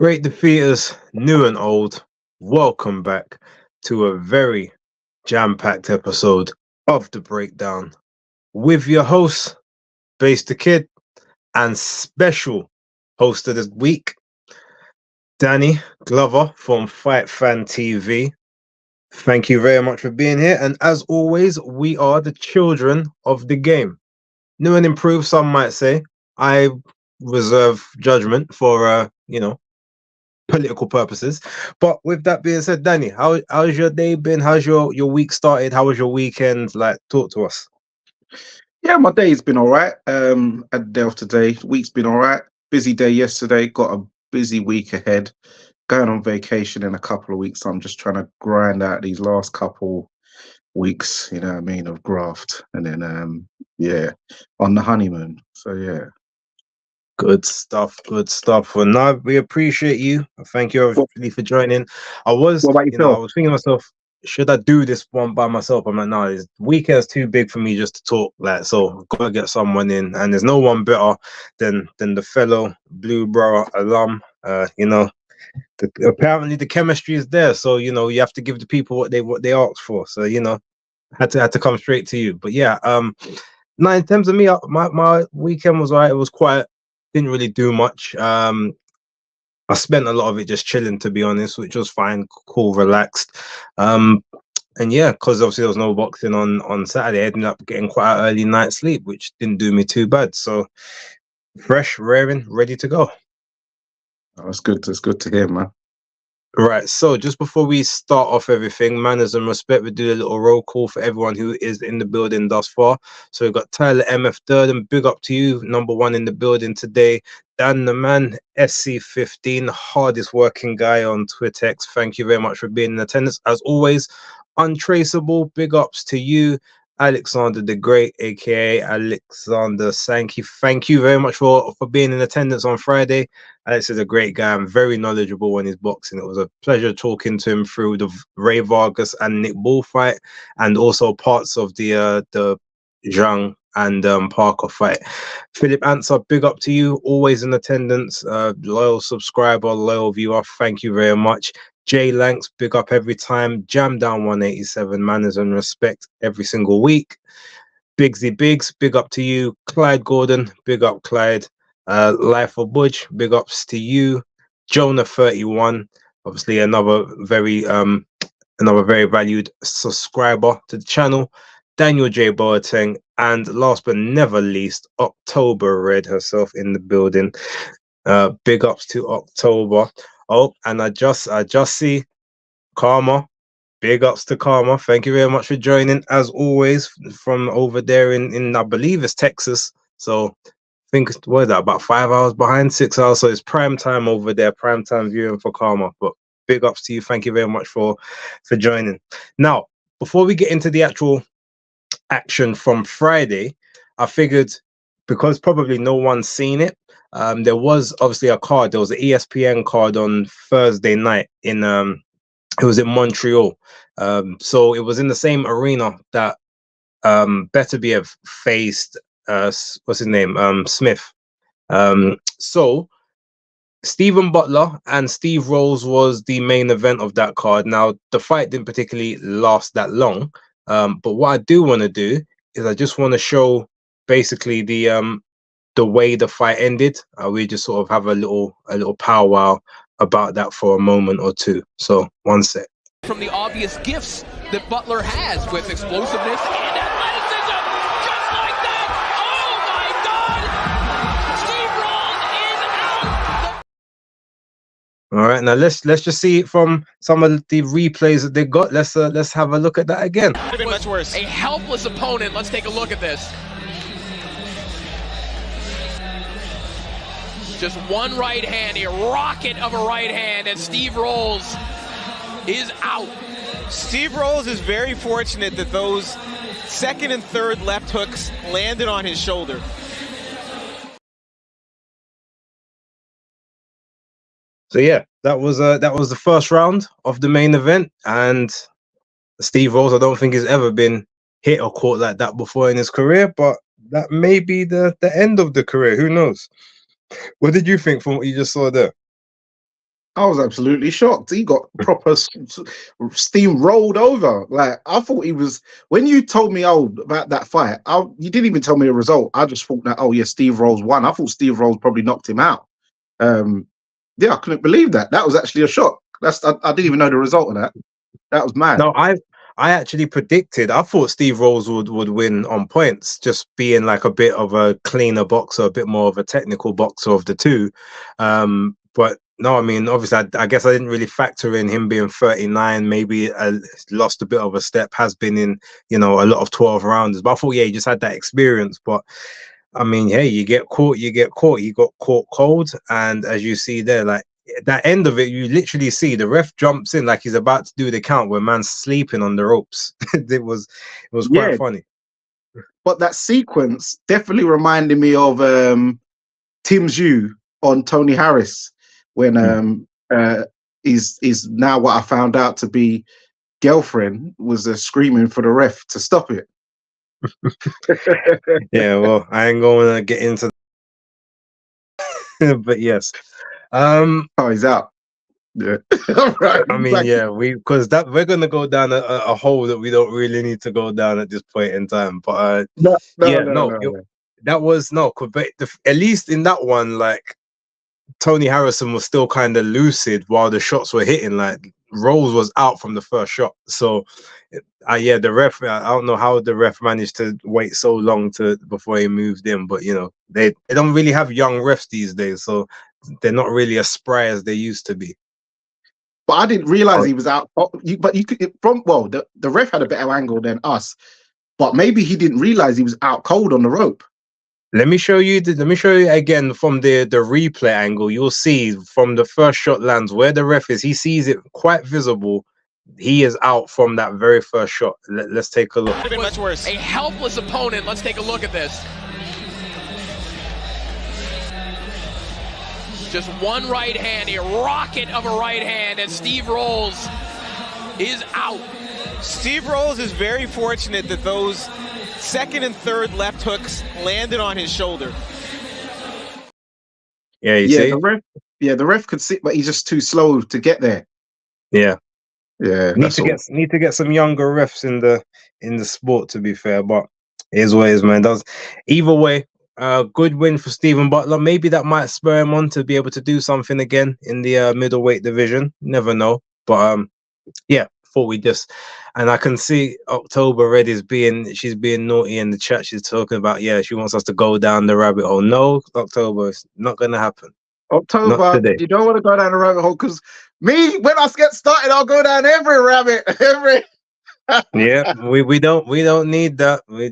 Great defeaters, new and old, welcome back to a very jam-packed episode of The Breakdown with your host, BaseDaKID, and special host of this week, Dani Glover from Fightfantvlive. Thank you very much for being here, and as always, we are the children of the game. New and improved, some might say. I reserve judgment for, political purposes. But with that being said, Dani, how's your day been? How's your week started? How was your weekend? Like, talk to us. Yeah, my day's been all right. At the day of today, week's been all right. Busy day yesterday. Got a busy week ahead. Going on vacation in a couple of weeks. So I'm just trying to grind out these last couple weeks. You know what I mean, of graft, and then on the honeymoon. So yeah. Good stuff. Good stuff. Well, now we appreciate you. Thank you everybody for joining. I was, What about I yourself? was thinking to myself, should I do this one by myself? I'm like, no, this weekend's too big for me just to talk. Like, so I've got to get someone in, and there's no one better than the fellow Blue Borough alum. Apparently the chemistry is there, so you have to give the people what they asked for. So had to come straight to you. But yeah, now in terms of me, my weekend was alright. It was quiet. Didn't really do much. I spent a lot of it just chilling, to be honest, which was fine, cool, relaxed. And yeah, because obviously there was no boxing on Saturday, I ended up getting quite an early night's sleep, which didn't do me too bad. So fresh, raring, ready to go. Oh, that's good. That's good to hear, man. Right, so just before we start off everything, manners and respect, we do a little roll call for everyone who is in the building thus far. So we've got Tyler MF Durden, big up to you, number one in the building today. Dan the man, SC15, hardest working guy on Twittex. Thank you very much for being in attendance. As always, Untraceable, big ups to you. Alexander the Great, aka Alexander Sankey. Thank you very much for being in attendance on Friday. Alex is a great guy and very knowledgeable when he's boxing. It was a pleasure talking to him through the Ray Vargas and Nick Bull fight, and also parts of the Jang and Parker fight. Philip Answer, big up to you, always in attendance, loyal subscriber, loyal viewer. Thank you very much. Jay Lanks, big up every time. Jam Down 187, manners and respect every single week. Bigsy Biggs, big up to you. Clyde Gordon, big up Clyde. Life of Budge, big ups to you. Jonah 31, obviously another very valued subscriber to the channel. Daniel J. Boateng, and last but never least, October Red herself in the building. Big ups to October. Oh, and I just see Karma. Big ups to Karma. Thank you very much for joining, as always, from over there in I believe it's Texas. So I think, what is that, about 5 hours behind, 6 hours. So it's prime time over there, prime time viewing for Karma. But big ups to you. Thank you very much for joining. Now, before we get into the actual action from Friday, I figured, because probably no one's seen it, there was obviously a card. There was an ESPN card on Thursday night in it was in Montreal. So it was in the same arena that Beterbiev faced what's his name? Smith. So Stephen Butler and Steve Rolls was the main event of that card. Now the fight didn't particularly last that long. But what I do want to do is I just want to show basically the way the fight ended. We just sort of have a little powwow about that for a moment or two. So one sec. From the obvious gifts that Butler has with explosiveness and athleticism, just like that. Oh my God! Steve Rolls is out. All right, now let's just see it from some of the replays that they got. Let's have a look at that again. Could have been much worse. A helpless opponent. Let's take a look at this. Just one right hand, a rocket of a right hand, and Steve Rolls is out. Steve Rolls is very fortunate that those second and third left hooks landed on his shoulder. So yeah, that was the first round of the main event, and Steve Rolls, I don't think he's ever been hit or caught like that before in his career, but that may be the end of the career. Who knows? What did you think from what you just saw there? I was absolutely shocked. He got proper steam rolled over. Like, I thought he was. When you told me about that fight, you didn't even tell me the result. I just thought that, oh yeah, Steve Rolls won. I thought Steve Rolls probably knocked him out. Yeah, I couldn't believe that. That was actually a shock. I didn't even know the result of that. That was mad. No, I actually predicted. I thought Steve Rolls would win on points, just being like a bit of a cleaner boxer, a bit more of a technical boxer of the two. But no, I mean, obviously, I guess I didn't really factor in him being 39, maybe lost a bit of a step, has been in, a lot of 12 rounders. But I thought, yeah, he just had that experience. But I mean, hey, you get caught, you get caught. He got caught cold. And as you see there, like, that end of it, you literally see the ref jumps in like he's about to do the count where man's sleeping on the ropes. it was quite funny. But that sequence definitely reminded me of Tim Zhu on Tony Harris when is now what I found out to be girlfriend was screaming for the ref to stop it. Yeah, well, I ain't going to get into but yes. Oh, he's out. Yeah. Right. I mean, yeah, because we're gonna go down a hole that we don't really need to go down at this point in time. But no. That was at least in that one, like, Tony Harrison was still kind of lucid while the shots were hitting. Like, Rolls was out from the first shot, so yeah, the ref. I don't know how the ref managed to wait so long before he moved in, but they don't really have young refs these days, so they're not really as spry as they used to be. But I didn't realize he was out. But you could the ref had a better angle than us, but maybe he didn't realize he was out cold on the rope. Let me show you again from the replay angle. You'll see from the first shot lands where the ref is. He sees it quite visible. He is out from that very first shot. Let's take a look. It was much worse. A helpless opponent. Let's take a look at this. Just one right hand, a rocket of a right hand, and Steve Rolls is out. Steve Rolls is very fortunate that those second and third left hooks landed on his shoulder. Yeah, you see? The ref could see, but he's just too slow to get there. Yeah. Yeah. Need to get some younger refs in the sport, to be fair, but it is what it is, man. Either way, good win for Stephen Butler. Maybe that might spur him on to be able to do something again in the middleweight division. Never know. But yeah, thought we just, and I can see October Red she's being naughty in the chat. She's talking about, she wants us to go down the rabbit hole. No, October, it's not gonna happen. October, you don't want to go down the rabbit hole, because me, when I get started, I'll go down every rabbit. Yeah, we don't need that. We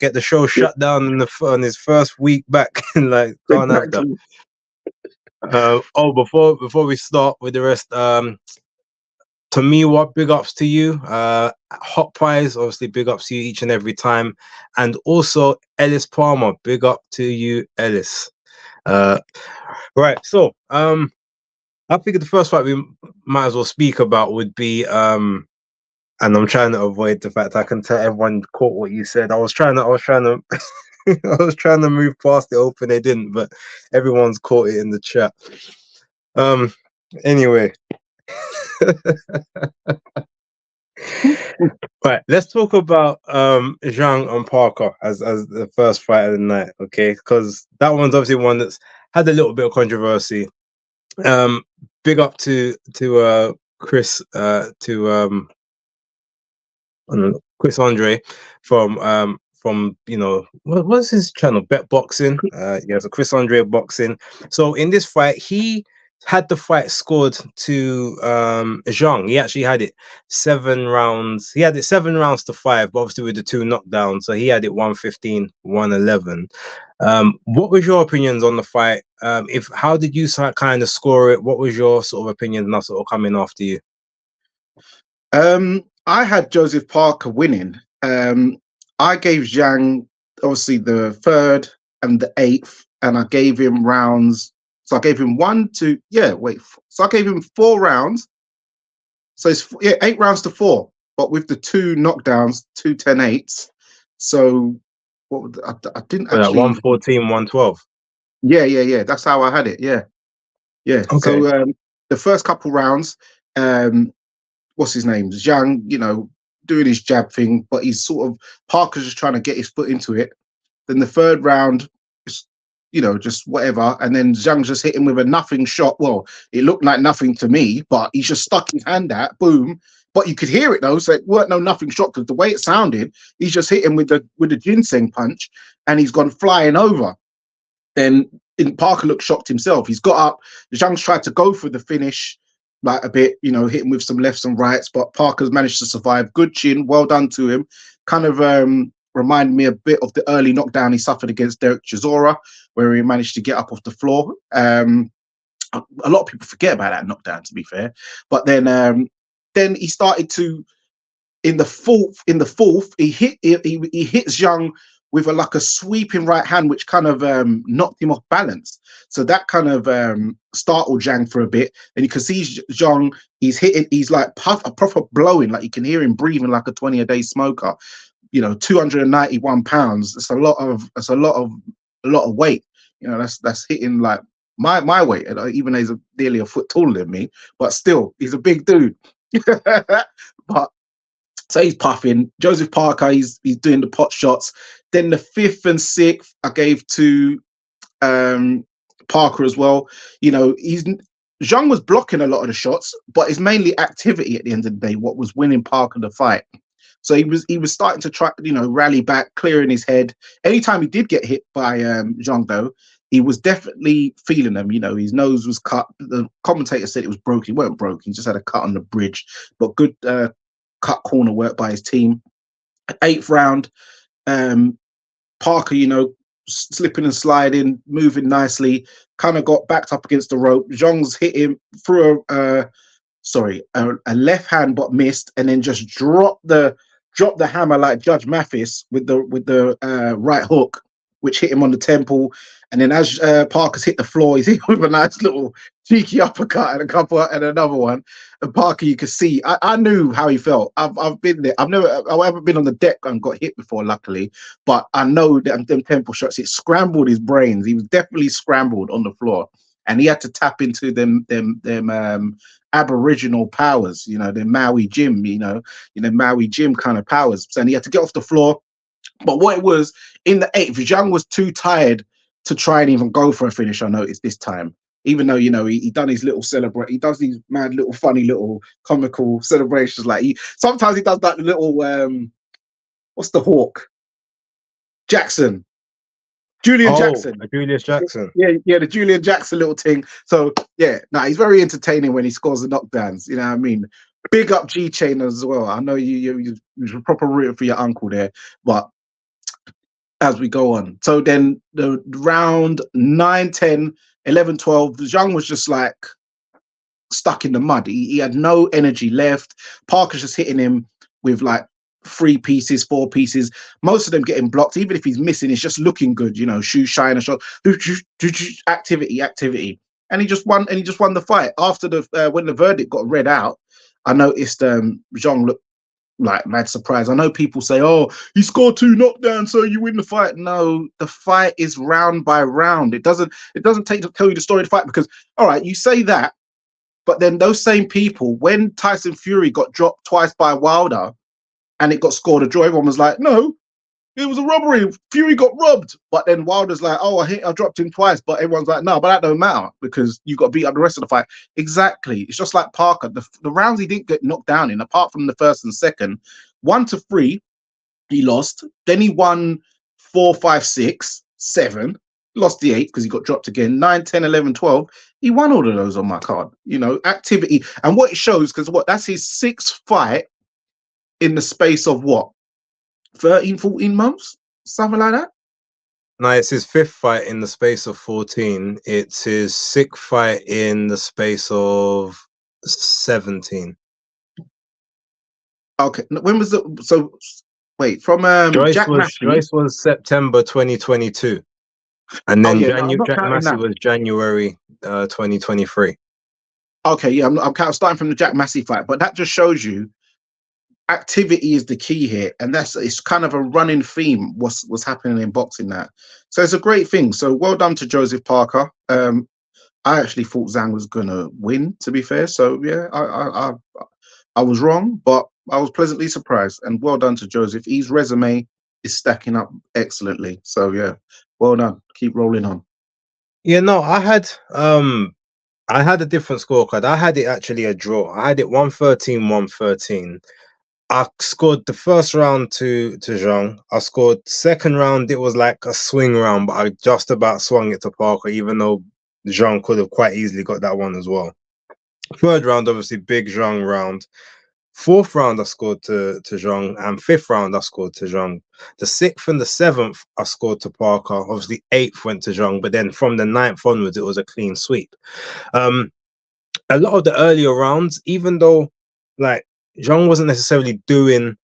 get the show shut down on his first week back. Like, can't have that. Before we start with the rest, to me, what big ups to you. Hot Pies, obviously, big ups to you each and every time, and also Ellis Palmer, big up to you, Ellis. Right, so I figured the first fight we might as well speak about would be and I'm trying to avoid the fact I can tell everyone caught what you said. I was trying to I was trying to move past it, hoping they didn't, but everyone's caught it in the chat. Anyway. Right, let's talk about Jang and Parker as the first fight of the night, okay? Because that one's obviously one that's had a little bit of controversy. Big up to Chris Chris Andre from what's his channel, Bet Boxing. So Chris Andre Boxing. So in this fight, he had the fight scored to Zhang. He actually had it 7 rounds. He had it 7 rounds to 5, but obviously with the 2 knockdowns. So he had it 115, 111. What was your opinions on the fight? How did you kind of score it? What was your sort of opinion, and sort of coming after you? I had Joseph Parker winning. I gave Zhang obviously the 3rd and the 8th, and I gave him rounds. So I gave him So I gave him 4 rounds. So it's 8 rounds to 4, but with the 2 knockdowns, 2 10-8s. So what I didn't actually 114, 112. Yeah. That's how I had it. Yeah. Okay. So the first couple rounds, what's his name? Jang, you know, doing his jab thing, but he's sort of Parker's just trying to get his foot into it. Then the third round, you know, just whatever. And then Zhang just hit him with a nothing shot. Well, it looked like nothing to me, but he just stuck his hand out, boom. But you could hear it though, so it weren't no nothing shot because the way it sounded, he's just hit him with the ginseng punch, and he's gone flying over. Then Parker looked shocked himself. He's got up. Zhang's tried to go for the finish, like a bit, you know, hit him with some lefts and rights, but Parker's managed to survive. Good chin, well done to him. Kind of reminded me a bit of the early knockdown he suffered against Derek Chisora, where he managed to get up off the floor. A lot of people forget about that knockdown, to be fair. But then he started to, in the fourth, he hit Zhang with like a sweeping right hand, which kind of knocked him off balance. So that kind of startled Zhang for a bit. And you can see Zhang, he's like a proper blowing, like you can hear him breathing like a 20-a-day smoker. You know, 291 pounds. It's a lot of weight. You know, that's hitting like my weight, even though he's nearly a foot taller than me, but still, he's a big dude. But so he's puffing. Joseph Parker, he's doing the pot shots. Then the fifth and sixth, I gave to Parker as well. You know, Zhang was blocking a lot of the shots, but it's mainly activity at the end of the day what was winning Parker the fight. So he was starting to try, you know, rally back, clearing his head. Anytime he did get hit by Zhang, though, he was definitely feeling them. You know, his nose was cut. The commentator said it was broken. It weren't broken. He just had a cut on the bridge. But good cut corner work by his team. 8th round, Parker, you know, slipping and sliding, moving nicely, kind of got backed up against the rope. Zhang's hit him through a left hand, but missed, and then just dropped the hammer like Judge Mathis with the right hook, which hit him on the temple. And then as Parker's hit the floor, he's hit with a nice little cheeky uppercut and another one. And Parker, you could see, I knew how he felt. I've been there. I haven't been on the deck and got hit before, luckily. But I know that them temple shots, it scrambled his brains. He was definitely scrambled on the floor, and he had to tap into them Aboriginal powers, you know, the Maui Jim, Maui Jim kind of powers. So, and he had to get off the floor. But what it was, in the 8th, Zhang was too tired to try and even go for a finish, I noticed this time. Even though, you know, he done his little he does these mad little funny little comical celebrations. Like sometimes he does that little what's the hawk? Jackson. Julian Jackson. Julius Jackson. Yeah, the Julian Jackson little thing. So yeah, he's very entertaining when he scores the knockdowns. You know what I mean? Big up G Chain as well. I know you're proper rooting for your uncle there, but as we go on. So then the round 9, 10, 11, 12, Zhang was just like stuck in the mud. He had no energy left. Parker's just hitting him with like 3 pieces, 4 pieces. Most of them getting blocked. Even if he's missing, it's just looking good, you know, shoe shine, a shot, activity. And he just won the fight. After when the verdict got read out, I noticed Zhang looked like mad surprise. I know people say, oh, you scored 2 knockdowns, so you win the fight. No, the fight is round by round. It doesn't take to tell you the story of the fight, because all right, you say that, but then those same people, when Tyson Fury got dropped twice by Wilder and it got scored a draw, everyone was like, no, it was a robbery. Fury got robbed. But then Wilder's like, oh, I dropped him twice. But everyone's like, no, but that don't matter because you got to beat up the rest of the fight. Exactly. It's just like Parker. The rounds he didn't get knocked down in, apart from the first and second, 1 to 3, he lost. Then he won 4, 5, 6, 7. Lost the 8 because he got dropped again. 9, 10, 11, 12. He won all of those on my card. You know, activity. And what it shows, because that's his 6th fight in the space of what? 13, 14 months, something like that. No, it's his 5th fight in the space of 14. It's his 6th fight in the space of 17. Okay, when was it? So wait, from Joyce was September 2022, and then Jack Massey was January 2023. Okay, yeah, I'm kind of starting from the Jack Massey fight, but that just shows you activity is the key here, and it's kind of a running theme what's happening in boxing now. So it's a great thing. So well done to Joseph Parker. I actually thought Zhang was gonna win, to be fair. So yeah, I was wrong, but I was pleasantly surprised. And well done to Joseph. His resume is stacking up excellently. So yeah, well done. Keep rolling on. Yeah, no, I had a different scorecard. I had it actually a draw. I had it 113-113. I scored the first round to Zhang. I scored second round. It was like a swing round, but I just about swung it to Parker, even though Zhang could have quite easily got that one as well. Third round, obviously, big Zhang round. Fourth round, I scored to Zhang, and fifth round, I scored to Zhang. The sixth and the seventh, I scored to Parker. Obviously, eighth went to Zhang, but then from the ninth onwards, it was a clean sweep. A lot of the earlier rounds, even though like Zhang wasn't necessarily doing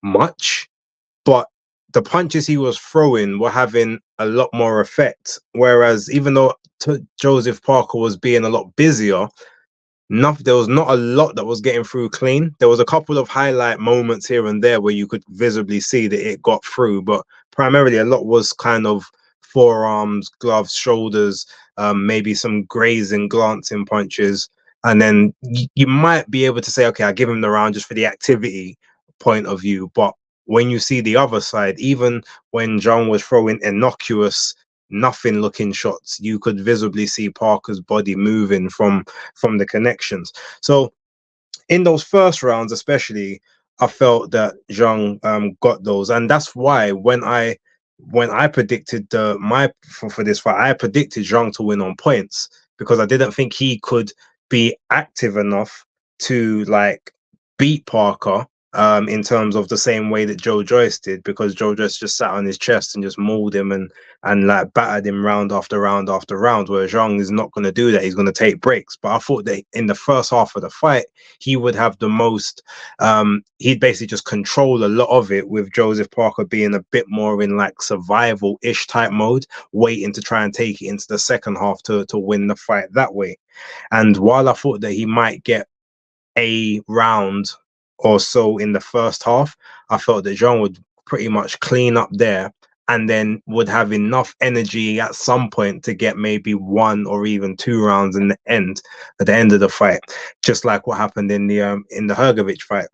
much, but the punches he was throwing were having a lot more effect. Whereas even though Joseph Parker was being a lot busier, there was not a lot that was getting through clean. There was a couple of highlight moments here and there where you could visibly see that it got through, but primarily a lot was kind of forearms, gloves, shoulders, maybe some grazing, glancing punches. And then you might be able to say, okay, I give him the round just for the activity point of view. But when you see the other side, even when John was throwing innocuous, nothing looking shots, you could visibly see Parker's body moving from the connections. So in those first rounds especially, I felt that Zhang got those, and that's why when I predicted for this fight, I predicted Zhang to win on points, because I didn't think he could be active enough to like beat Parker in terms of the same way that Joe Joyce did, because Joe Joyce just sat on his chest and just mauled him and like battered him round after round after round, where Zhang is not going to do that. He's going to take breaks. But I thought that in the first half of the fight, he would have the most, he'd basically just control a lot of it, with Joseph Parker being a bit more in like survival-ish type mode, waiting to try and take it into the second half to win the fight that way. And while I thought that he might get a round or so in the first half, I felt that Zhang would pretty much clean up there, and then would have enough energy at some point to get maybe one or even two rounds at the end of the fight, just like what happened in the Hrgovic fight.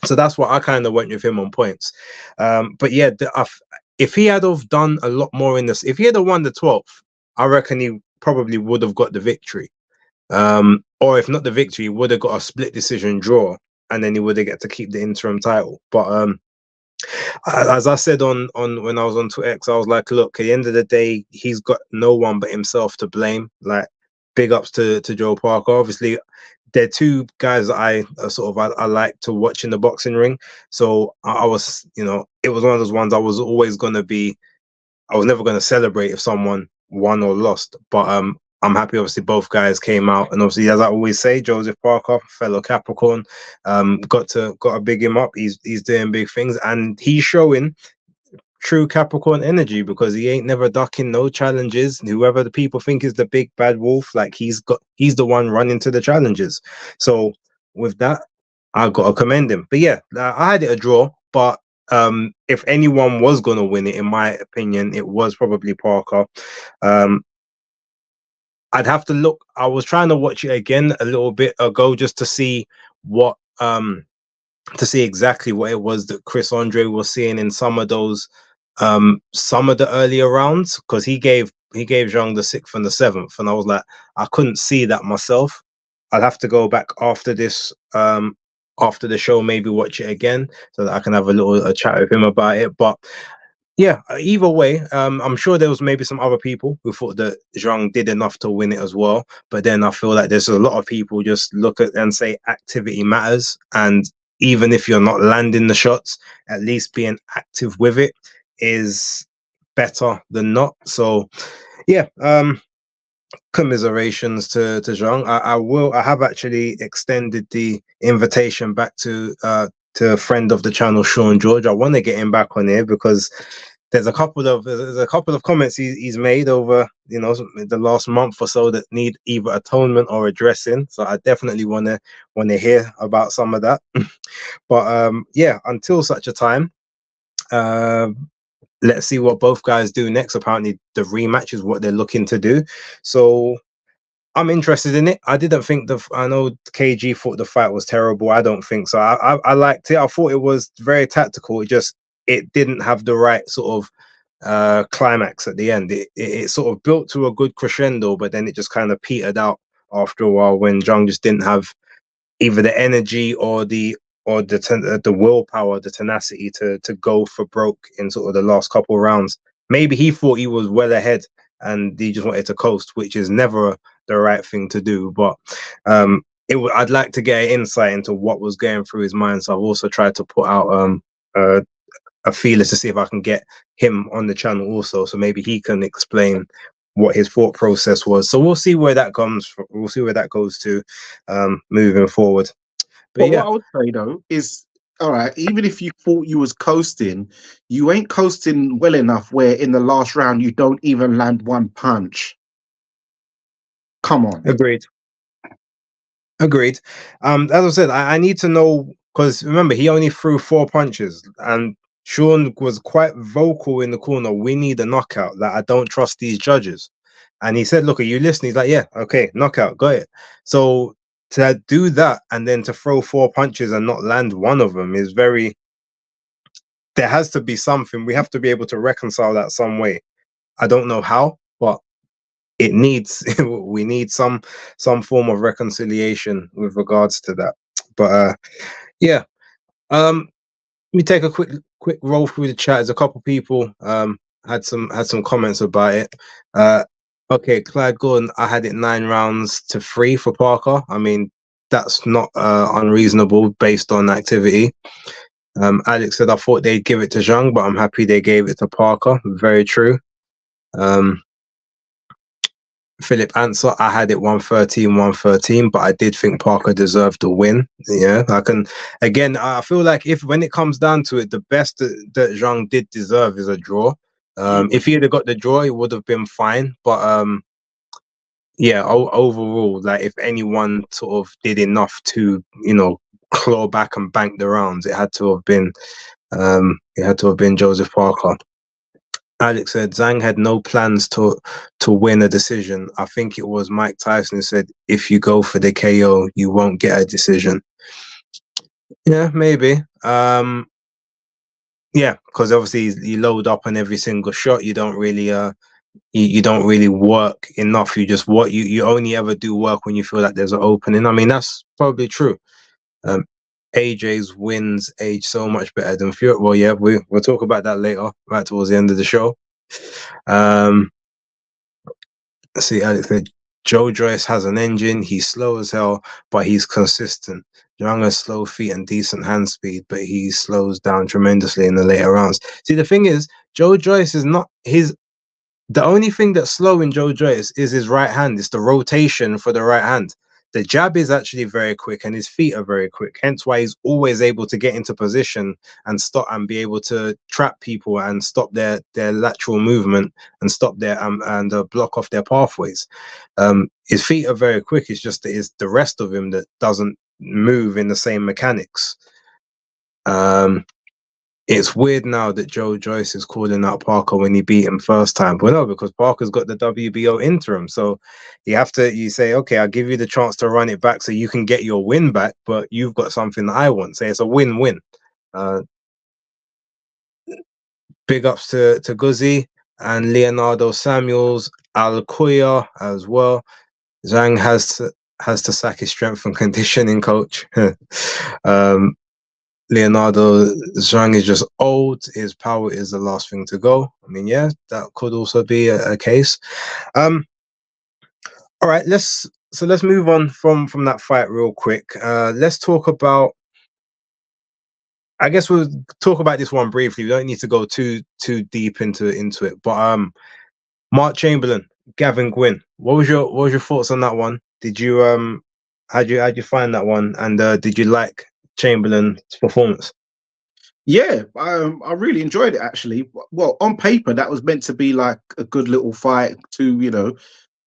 So that's what I kind of went with him on points. But yeah, if he had have done a lot more in this, if he had have won the 12th, I reckon he probably would have got the victory. Or if not the victory, he would have got a split decision draw, and then he would have get to keep the interim title. But as I said on when I was on Twitter, I was like, look, at the end of the day, he's got no one but himself to blame. Like, big ups to Joe Parker. Obviously, they're two guys that I like to watch in the boxing ring. So I was, it was one of those ones I was never going to celebrate if someone won or lost. But I'm happy, obviously, both guys came out. And obviously, as I always say, Joseph Parker, fellow Capricorn, got to big him up. He's doing big things, and he's showing true Capricorn energy, because he ain't never ducking no challenges. Whoever the people think is the big bad wolf, like he's the one running to the challenges. So with that, I've got to commend him. But yeah, I had it a draw, but if anyone was going to win it, in my opinion, it was probably Parker. I'd have to look. I was trying to watch it again a little bit ago just to see what exactly what it was that Chris Andre was seeing in some of those some of the earlier rounds, because he gave Zhang the 6th and the 7th, and I was like, I couldn't see that myself. I'll have to go back after this after the show, maybe watch it again so that I can have a chat with him about it. But yeah, either way, I'm sure there was maybe some other people who thought that Zhang did enough to win it as well. But then I feel like there's a lot of people just look at and say activity matters, and even if you're not landing the shots, at least being active with it is better than not. So yeah, commiserations to Zhang. I have actually extended the invitation back to a friend of the channel, Sean George. I want to get him back on here, because there's a couple of comments he's made over the last month or so that need either atonement or addressing. So I definitely want to hear about some of that. But yeah, until such a time, let's see what both guys do next. Apparently the rematch is what they're looking to do. So I'm interested in it. I didn't think I know KG thought the fight was terrible. I don't think so. I liked it. I thought it was very tactical. It didn't have the right sort of climax at the end. It sort of built to a good crescendo, but then it just kind of petered out after a while when Jang just didn't have either the energy or the willpower, the tenacity to go for broke in sort of the last couple of rounds. Maybe he thought he was well ahead and he just wanted to coast, which is never the right thing to do. But I'd like to get an insight into what was going through his mind. So I've also tried to put out a feeler to see if I can get him on the channel also, so maybe he can explain what his thought process was. So we'll see where that comes from. We'll see where that goes to moving forward. But yeah, what I would say though is, all right, even if you thought you was coasting, you ain't coasting well enough where in the last round you don't even land one punch. Come on. agreed. As I said, I need to know, because remember, he only threw 4 punches, and Sean was quite vocal in the corner. We need a knockout. That I don't trust these judges. And he said, "Look, are you listening?" He's like, "Yeah, okay, knockout, got it." So to do that and then to throw 4 punches and not land one of them is very. There has to be something. We have to be able to reconcile that some way. I don't know how, but it needs. We need some form of reconciliation with regards to that. But yeah. Let me take a quick roll through the chat. There's a couple people had some comments about it. Okay, Clyde Gordon, I had it 9 rounds to 3 for Parker. I mean, that's not unreasonable based on activity. Alex said, I thought they'd give it to Jang, but I'm happy they gave it to Parker. Very true. Philip answer, I had it 113, but I did think Parker deserved the win. Yeah, I feel like when it comes down to it, the best that Zhang did deserve is a draw. If he had got the draw, it would have been fine. But yeah, overall, like if anyone sort of did enough to, claw back and bank the rounds, it had to have been Joseph Parker. Alex said Zhang had no plans to win a decision. I think it was Mike Tyson who said, if you go for the KO, you won't get a decision. Yeah, maybe. Yeah, because obviously you load up on every single shot. You don't really you don't really work enough. You only ever do work when you feel like there's an opening. I mean, that's probably true. AJ's wins age so much better than Fury. Well, yeah, we'll talk about that later, right towards the end of the show. Let's see, Alex said, Joe Joyce has an engine. He's slow as hell, but he's consistent. Young has slow feet and decent hand speed, but he slows down tremendously in the later rounds. See, the thing is, Joe Joyce is not the only thing that's slow in Joe Joyce is his right hand. It's the rotation for the right hand. The jab is actually very quick and his feet are very quick. Hence why he's always able to get into position and stop and be able to trap people and stop their lateral movement and stop their and block off their pathways. His feet are very quick. It's just that it's the rest of him that doesn't move in the same mechanics. It's weird now that Joe Joyce is calling out Parker when he beat him first time. Well, no, because Parker's got the WBO interim. So you say, okay, I'll give you the chance to run it back so you can get your win back, but you've got something that I want. Say it's a win-win. Big ups to Guzzi and Leonardo Samuels, Alcuya as well. Zhang has to sack his strength and conditioning coach. Leonardo Zhang is just old. His power is the last thing to go. I mean, yeah, that could also be a case. All right, let's move on from that fight real quick. Let's talk about. I guess we'll talk about this one briefly. We don't need to go too deep into it. But Mark Chamberlain, Gavin Gwyn. What was your thoughts on that one? Did you how'd you find that one? And did you like Chamberlain's performance? Yeah, I really enjoyed it actually. Well, on paper that was meant to be like a good little fight. Two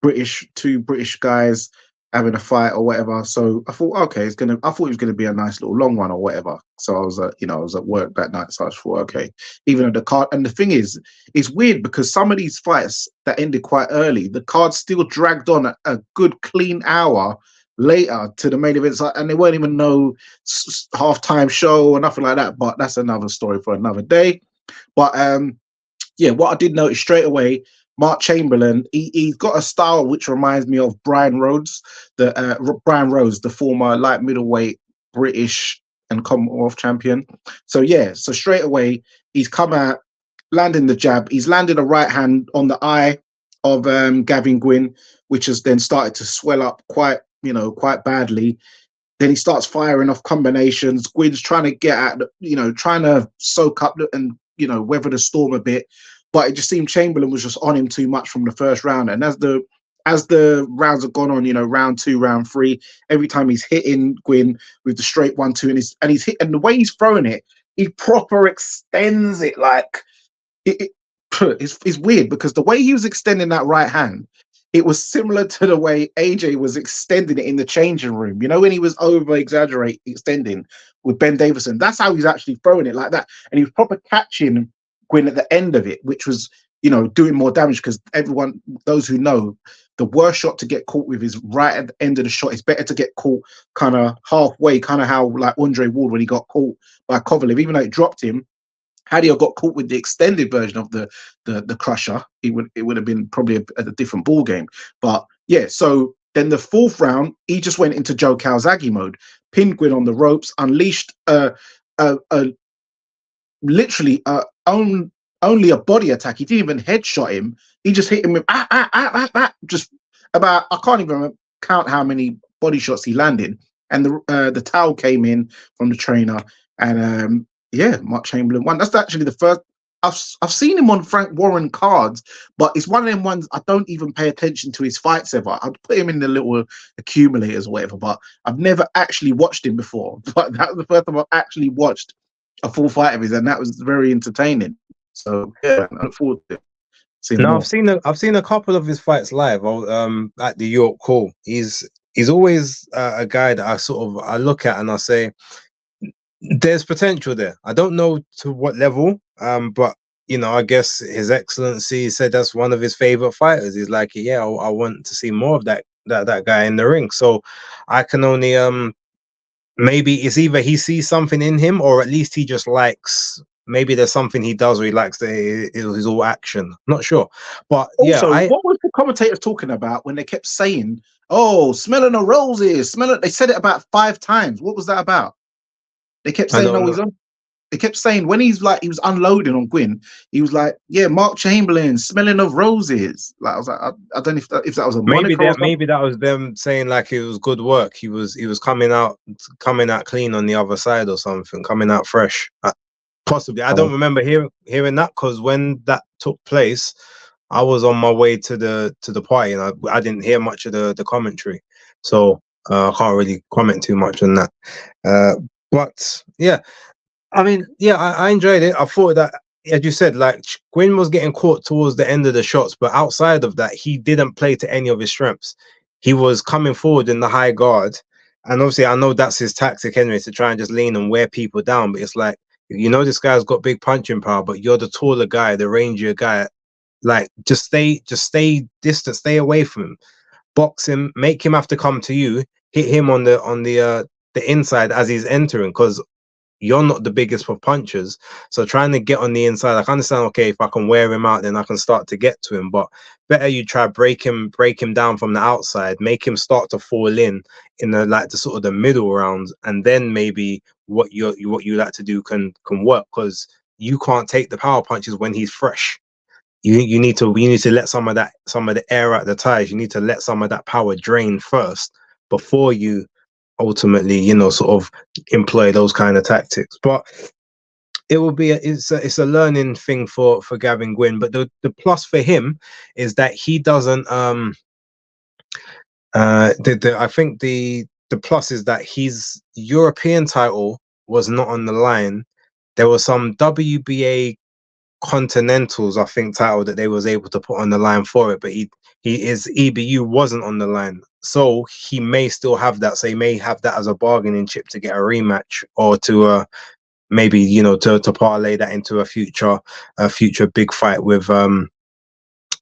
British guys, having a fight or whatever. So I thought, okay, I thought it was gonna be a nice little long one or whatever. So I was I was at work that night, so I thought, okay, even though the card, and the thing is, it's weird because some of these fights that ended quite early, the card still dragged on a good clean hour later to the main event, and there weren't even no halftime show or nothing like that. But that's another story for another day. But yeah, what I did notice straight away, Mark Chamberlain, he's got a style which reminds me of Brian Rhodes, the former light middleweight British and Commonwealth champion. So yeah, so straight away he's come out, landing the jab. He's landed a right hand on the eye of Gavin Gwyn, which has then started to swell up quite badly. Then he starts firing off combinations. Gwyn's trying to get at, trying to soak up and weather the storm a bit. But it just seemed Chamberlain was just on him too much from the first round. And as the rounds have gone on, round 2, round 3, every time he's hitting Gwyn with the straight 1-2, and he's hit, and the way he's throwing it, he proper extends it like it's weird, because the way he was extending that right hand, it was similar to the way AJ was extending it in the changing room. When he was extending with Ben Davison, that's how he's actually throwing it, like that. And he was proper catching Gwyn at the end of it, which was, doing more damage, because those who know, the worst shot to get caught with is right at the end of the shot. It's better to get caught kind of halfway, kind of how like Andre Ward when he got caught by Kovalev, even though it dropped him. Had he got caught with the extended version of the crusher, it would have been probably a different ball game. But yeah, so then the fourth round, he just went into Joe Calzaghe mode, pinned Gwyn on the ropes, unleashed literally only a body attack. He didn't even headshot him. He just hit him with just about, I can't even count how many body shots he landed. And the towel came in from the trainer, and yeah, Mark Chamberlain won. That's actually the first I've seen him on Frank Warren cards, but it's one of them ones I don't even pay attention to his fights ever. I'd put him in the little accumulators or whatever, but I've never actually watched him before. But that was the first time I've actually watched a full fight of his, and that was very entertaining. So yeah, I look forward to it. No, I've seen a couple of his fights live. At the York Hall. He's always a guy that I look at and I say, there's potential there. I don't know to what level, but I guess His Excellency said that's one of his favorite fighters. He's like, yeah, I want to see more of that guy in the ring. So I can only maybe it's either he sees something in him, or at least he just likes. Maybe there's something he does where he likes his all action. Not sure, but also, what was the commentators talking about when they kept saying, "Oh, smelling the roses, smell it"? They said it about 5 times. What was that about? They kept saying, "No, he's on." They kept saying when he was unloading on Gwyn, he was like, "Yeah, Mark Chamberlain, smelling of roses." Like I was like, I don't know if that was a maybe that was them saying like it was good work. He was coming out clean on the other side or something, coming out fresh. Possibly, I don't remember hearing that, because when that took place, I was on my way to the party, and I didn't hear much of the commentary, so I can't really comment too much on that. But yeah, I mean, yeah, I enjoyed it. I thought that, as you said, like Gwyn was getting caught towards the end of the shots, but outside of that, he didn't play to any of his strengths. He was coming forward in the high guard, and obviously, I know that's his tactic anyway, to try and just lean and wear people down. But it's like, this guy's got big punching power, but you're the taller guy, the rangier guy. Like, just stay distant, stay away from him, box him, make him have to come to you, hit him on the inside as he's entering, because you're not the biggest for punches. So trying to get on the inside, I can understand, okay, if I can wear him out, then I can start to get to him. But better you try break him down from the outside, make him start to fall in the sort of the middle rounds, and then maybe what you like to do can work, because you can't take the power punches when he's fresh. You need to let some of the air out the tires. You need to let some of that power drain first before you ultimately sort of employ those kind of tactics. But it will be it's a learning thing for Gavin Gwyn. But the plus for him is that he doesn't I think the plus is that his European title was not on the line. There was some WBA Continentals, I think, title that they was able to put on the line for it, but his EBU wasn't on the line. So he may still have that. So he may have that as a bargaining chip to get a rematch, or to maybe, you know, to parlay that into a future big fight with some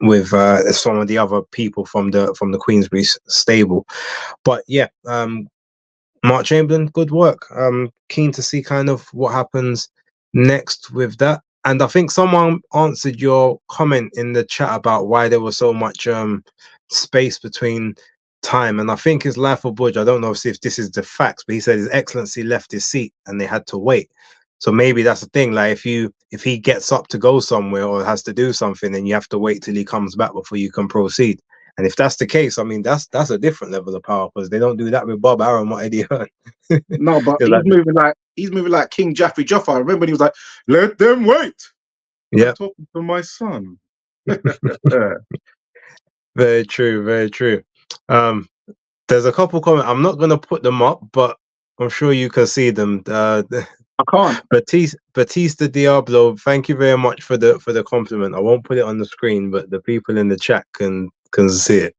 of the other people from the Queensbury stable. But yeah, Mark Chamberlain, good work. Keen to see kind of what happens next with that. And I think someone answered your comment in the chat about why there was so much space between time. And I think his life of Budge, I don't know if this is the facts, but he said His Excellency left his seat and they had to wait. So maybe that's the thing. Like if he gets up to go somewhere or has to do something, then you have to wait till he comes back before you can proceed. And if that's the case, I mean, that's a different level of power, because they don't do that with Bob Arum or Eddie Hearn. No, but he's moving like King Jaffrey Joffa. I remember when he was like, "Let them wait." Yeah, I'm talking to my son. very true, very true. There's a couple comments. I'm not gonna put them up, but I'm sure you can see them. I can't. Batista Diablo, thank you very much for the compliment. I won't put it on the screen, but the people in the chat can see it.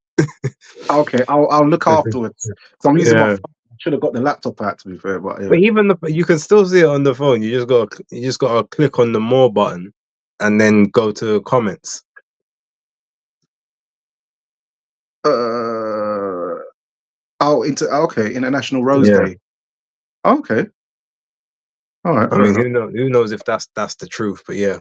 Okay, I'll look afterwards. So I'm using my Yeah. phone. I should have got the laptop out, to be fair, but yeah. But even you can still see it on the phone. You just got to click on the more button and then go to comments. International Rose Day. Okay. All right. I mean, who knows if that's the truth, but yeah,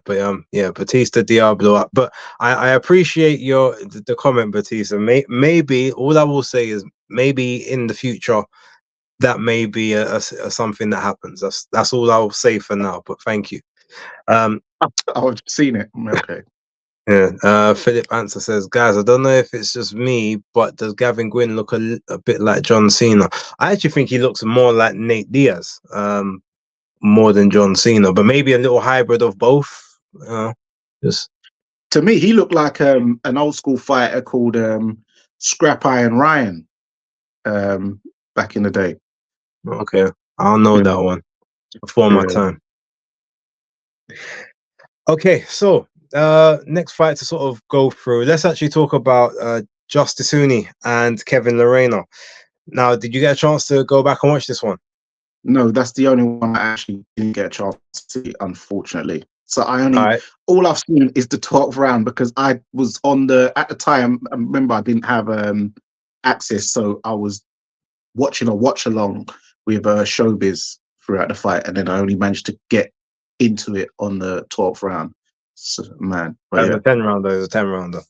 Batista Diablo. But I appreciate the comment, Batista. Maybe all I will say is maybe in the future that may be a something that happens. That's all I'll say for now. But thank you. I've seen it. Okay. Yeah. Philip Answer says, guys, I don't know if it's just me, but does Gavin Gwyn look a bit like John Cena? I actually think he looks more like Nate Diaz. More than John Cena, but maybe a little hybrid of both. Just to me, he looked like an old school fighter called Scrap Iron Ryan back in the day. Okay, I'll know that one before my time. Okay, so next fight to sort of go through. Let's actually talk about Justice Huni and Kevin Lerena. Now, did you get a chance to go back and watch this one? No, that's the only one I actually didn't get a chance to see, unfortunately. So all I've seen is the 12th round, because I was at the time, I remember I didn't have access, so I was watching a watch along with Showbiz throughout the fight, and then I only managed to get into it on the 12th round. So, man. But yeah. 10 rounder. It was a 10 rounder.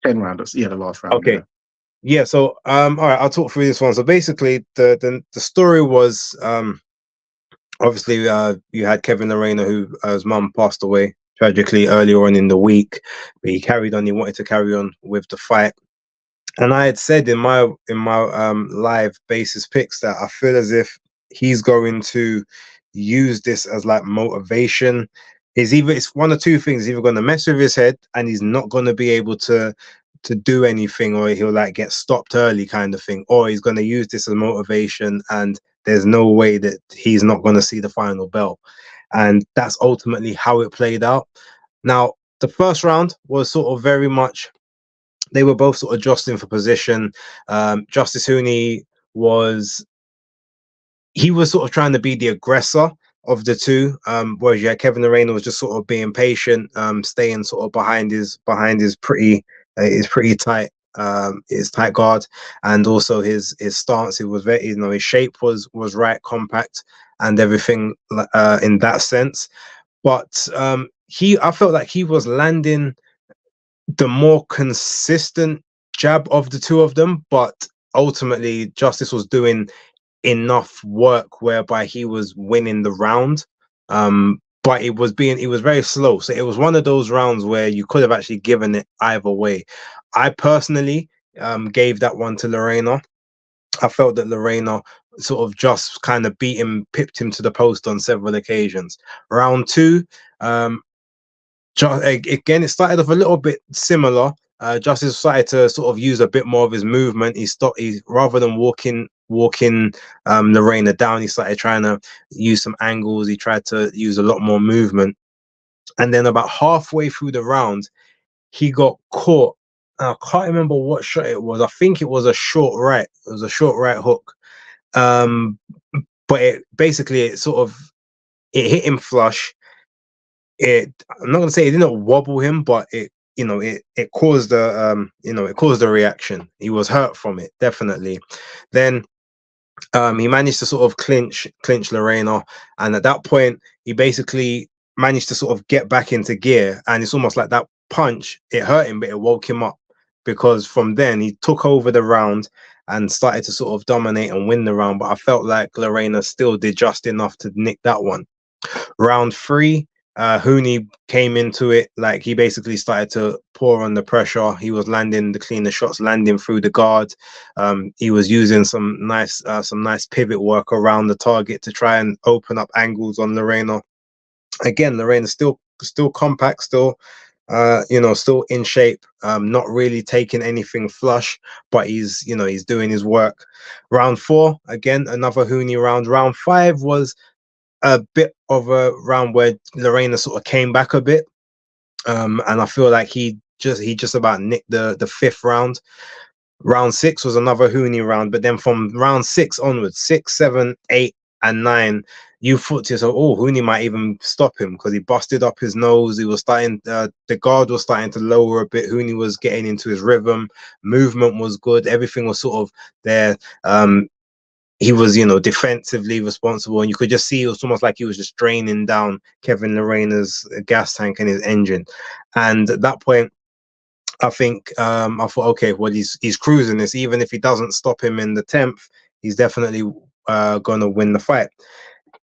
10 rounders, yeah, the last round. Okay. Yeah, so all right, I'll talk through this one. So basically the story was obviously you had Kevin Lerena, who his mum passed away tragically earlier on in the week, but he carried on. He wanted to carry on with the fight, and I had said in my live basis picks that I feel as if he's going to use this as like motivation. It's one of two things. He's either going to mess with his head and he's not going to be able to do anything, or he'll like get stopped early kind of thing, or he's going to use this as motivation and there's no way that he's not going to see the final bell. And that's ultimately how it played out. Now, the first round was sort of very much, they were both sort of jostling for position. Justice Huni was sort of trying to be the aggressor of the two, whereas Kevin Lerena was just sort of being patient, staying sort of behind his pretty tight his tight guard, and also his stance. It was very, his shape was right, compact, and everything in that sense. But I felt like he was landing the more consistent jab of the two of them, but ultimately Justice was doing enough work whereby he was winning the round. But it was very slow. So it was one of those rounds where you could have actually given it either way. I personally gave that one to Lerena. I felt that Lerena sort of just kind of pipped him to the post on several occasions. Round two, again, it started off a little bit similar. Justice started to sort of use a bit more of his movement. He rather than walking Lerena down, he started trying to use some angles. He tried to use a lot more movement, and then about halfway through the round, he got caught I can't remember what shot it was. I think it was a short right. It was a short right hook. But it basically it hit him flush. I'm not gonna say it didn't wobble him, but it caused the reaction. He was hurt from it, definitely. Then he managed to sort of clinch Lorena, and at that point he basically managed to sort of get back into gear, and it's almost like that punch, it hurt him but it woke him up, because from then he took over the round and started to sort of dominate and win the round. But I felt like Lorena still did just enough to nick that one. Round 3, Hooney came into it, like he basically started to pour on the pressure. He was landing the cleaner shots, landing through the guard. He was using some nice pivot work around the target to try and open up angles on Lorena. Again, Lorena still compact, still still in shape, not really taking anything flush, but he's doing his work. Round 4, again, another Hooney round. Round 5 was a bit of a round where Lorena sort of came back a bit, and I feel like he just about nicked the 5th round. Round 6 was another Hooney round, but then from round 6 onwards, 6, 7, 8, and 9, you thought to yourself, oh, Hooney might even stop him, because he busted up his nose. He was starting, the guard was starting to lower a bit. Hooney was getting into his rhythm. Movement was good. Everything was sort of there. He was, defensively responsible, and you could just see it was almost like he was just draining down Kevin Lorena's gas tank and his engine. And at that point, I think I thought, okay, well, he's cruising this. Even if he doesn't stop him in the 10th, he's definitely gonna win the fight.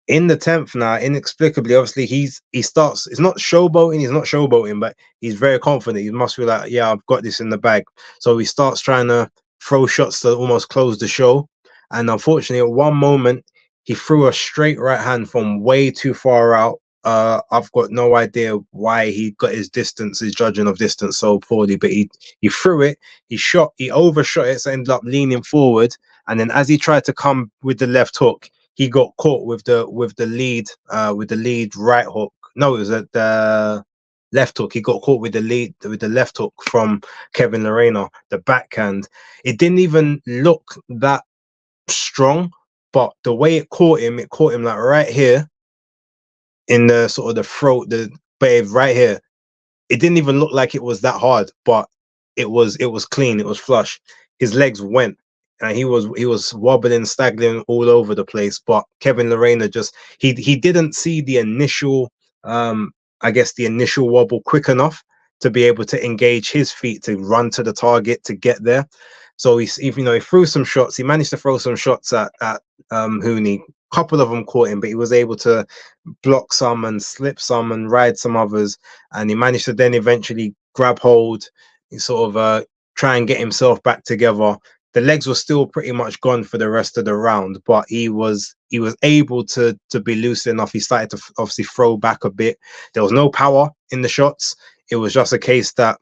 In the 10th now, inexplicably, obviously he starts. It's not showboating. He's not showboating, but he's very confident. He must be like, yeah, I've got this in the bag. So he starts trying to throw shots to almost close the show. And unfortunately, at one moment, he threw a straight right hand from way too far out. I've got no idea why he got his judging of distance so poorly, but he threw it, he overshot it, so ended up leaning forward. And then as he tried to come with the left hook, he got caught with the lead right hook. No, it was at the left hook. He got caught with the left hook from Kevin Lorena, the backhand. It didn't even look that strong, but the way it caught him like right here in the sort of the throat, the babe right here. It didn't even look like it was that hard, but it was clean, it was flush. His legs went, and he was wobbling, staggering all over the place. But Kevin Lorena just he didn't see the initial the initial wobble quick enough to be able to engage his feet to run to the target to get there. So he threw some shots. He managed to throw some shots at Hooney. A couple of them caught him, but he was able to block some and slip some and ride some others. And he managed to then eventually grab hold. He sort of try and get himself back together. The legs were still pretty much gone for the rest of the round, but he was able to be loose enough. He started to obviously throw back a bit. There was no power in the shots. It was just a case that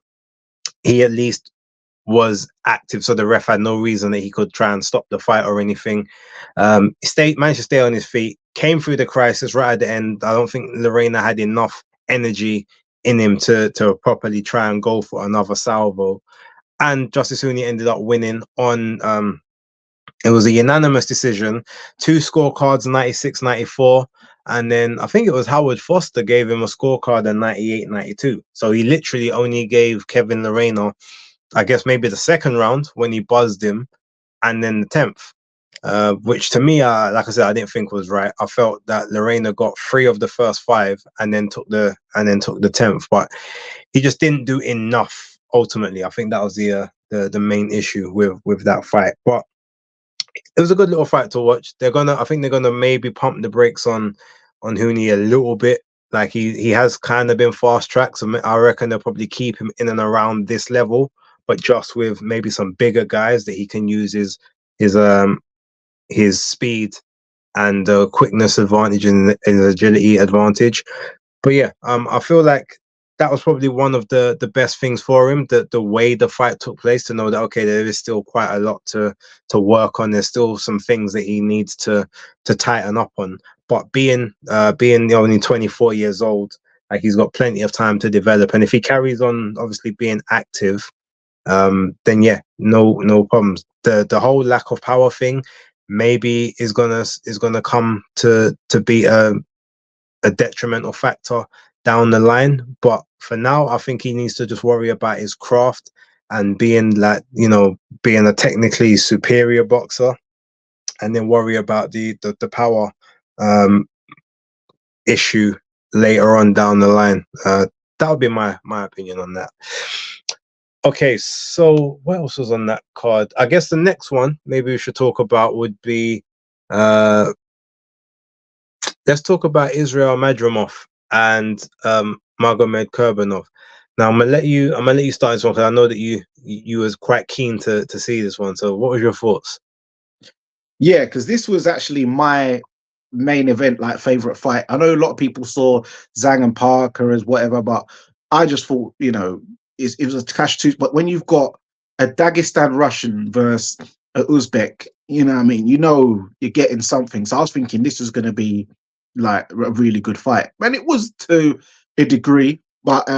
he at least was active, so the ref had no reason that he could try and stop the fight or anything. Managed to stay on his feet, came through the crisis right at the end. I don't think Lorena had enough energy in him to properly try and go for another salvo. And Justice Hooney ended up winning on it was a unanimous decision, 2 scorecards, 96-94. And then I think it was Howard Foster gave him a scorecard at 98-92. So he literally only gave Kevin Lorena, I guess, maybe the 2nd round when he buzzed him, and then the 10th, which to me, like I said, I didn't think was right. I felt that Lorena got 3 of the first 5 and then took the 10th, but he just didn't do enough. Ultimately, I think that was the main issue with that fight. But it was a good little fight to watch. I think they're gonna maybe pump the brakes on Hooney a little bit. Like he has kind of been fast tracked, so I reckon they'll probably keep him in and around this level, but just with maybe some bigger guys that he can use his speed and quickness advantage and his agility advantage. But yeah, I feel like that was probably one of the best things for him, the way the fight took place, to know that, okay, there is still quite a lot to work on. There's still some things that he needs to tighten up on. But being only 24 years old, like, he's got plenty of time to develop. And if he carries on obviously being active, then yeah, no problems. The whole lack of power thing maybe is gonna come to be a detrimental factor down the line. But for now, I think he needs to just worry about his craft and being like, being a technically superior boxer, and then worry about the power issue later on down the line. That would be my opinion on that. Okay, so what else was on that card? I guess the next one maybe we should talk about would be let's talk about Israel Madrimov and Magomed Kurbanov. Now I'm gonna let you start this one, because I know that you was quite keen to see this one. So what was your thoughts? Yeah, because this was actually my main event, like favorite fight. I know a lot of people saw Zhang and Parker as whatever, but I just thought, it was a cash tooth. But when you've got a Dagestan Russian versus a Uzbek, what I mean, you're getting something. So I was thinking this was going to be like a really good fight, and it was to a degree. But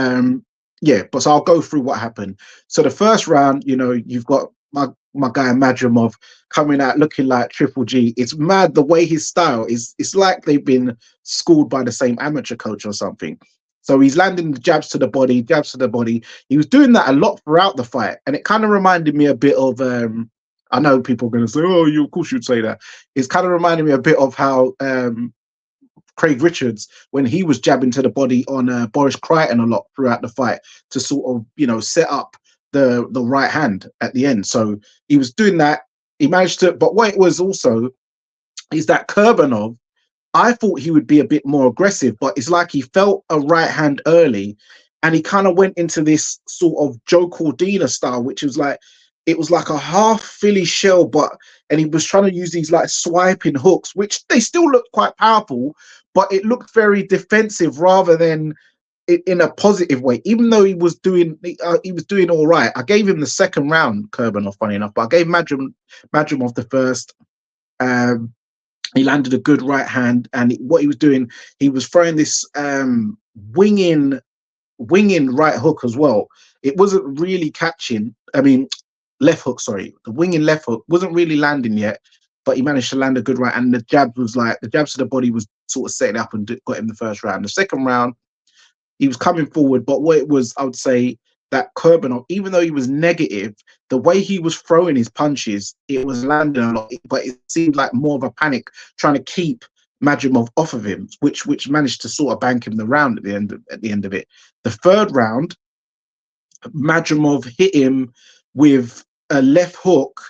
yeah, but so I'll go through what happened. So the first round, you've got my guy Madrimov coming out looking like Triple G. It's mad the way his style is. It's like they've been schooled by the same amateur coach or something. So he's landing the jabs to the body, jabs to the body. He was doing that a lot throughout the fight, and it kind of reminded me a bit of. I know people are going to say, "Oh, of course you'd say that." It's kind of reminding me a bit of how Craig Richards, when he was jabbing to the body on Boris Crichton a lot throughout the fight to sort of, set up the right hand at the end. So he was doing that. He managed to, but what it was also is that Kurbanov, I thought he would be a bit more aggressive, but it's like he felt a right hand early, and he kind of went into this sort of Joe Cordina style, which was like, it was like a half Philly shell, and he was trying to use these like swiping hooks, which they still looked quite powerful, but it looked very defensive rather than in a positive way. Even though he was doing all right. I gave him the second round, Kurbanov, funny enough, but I gave Madrimov the first. He landed a good right hand, and what he was doing, he was throwing this winging right hook as well. It wasn't really catching. I mean, left hook, sorry. The winging left hook wasn't really landing yet, but he managed to land a good right, and the jabs to the body was sort of setting up and got him the first round. The second round, he was coming forward, but what it was, I would say that Kurbanov, even though he was negative, the way he was throwing his punches, it was landing a lot, but it seemed like more of a panic trying to keep Madrimov off of him, which managed to sort of bank him the round at the end of it. The third round, Madrimov hit him with a left hook,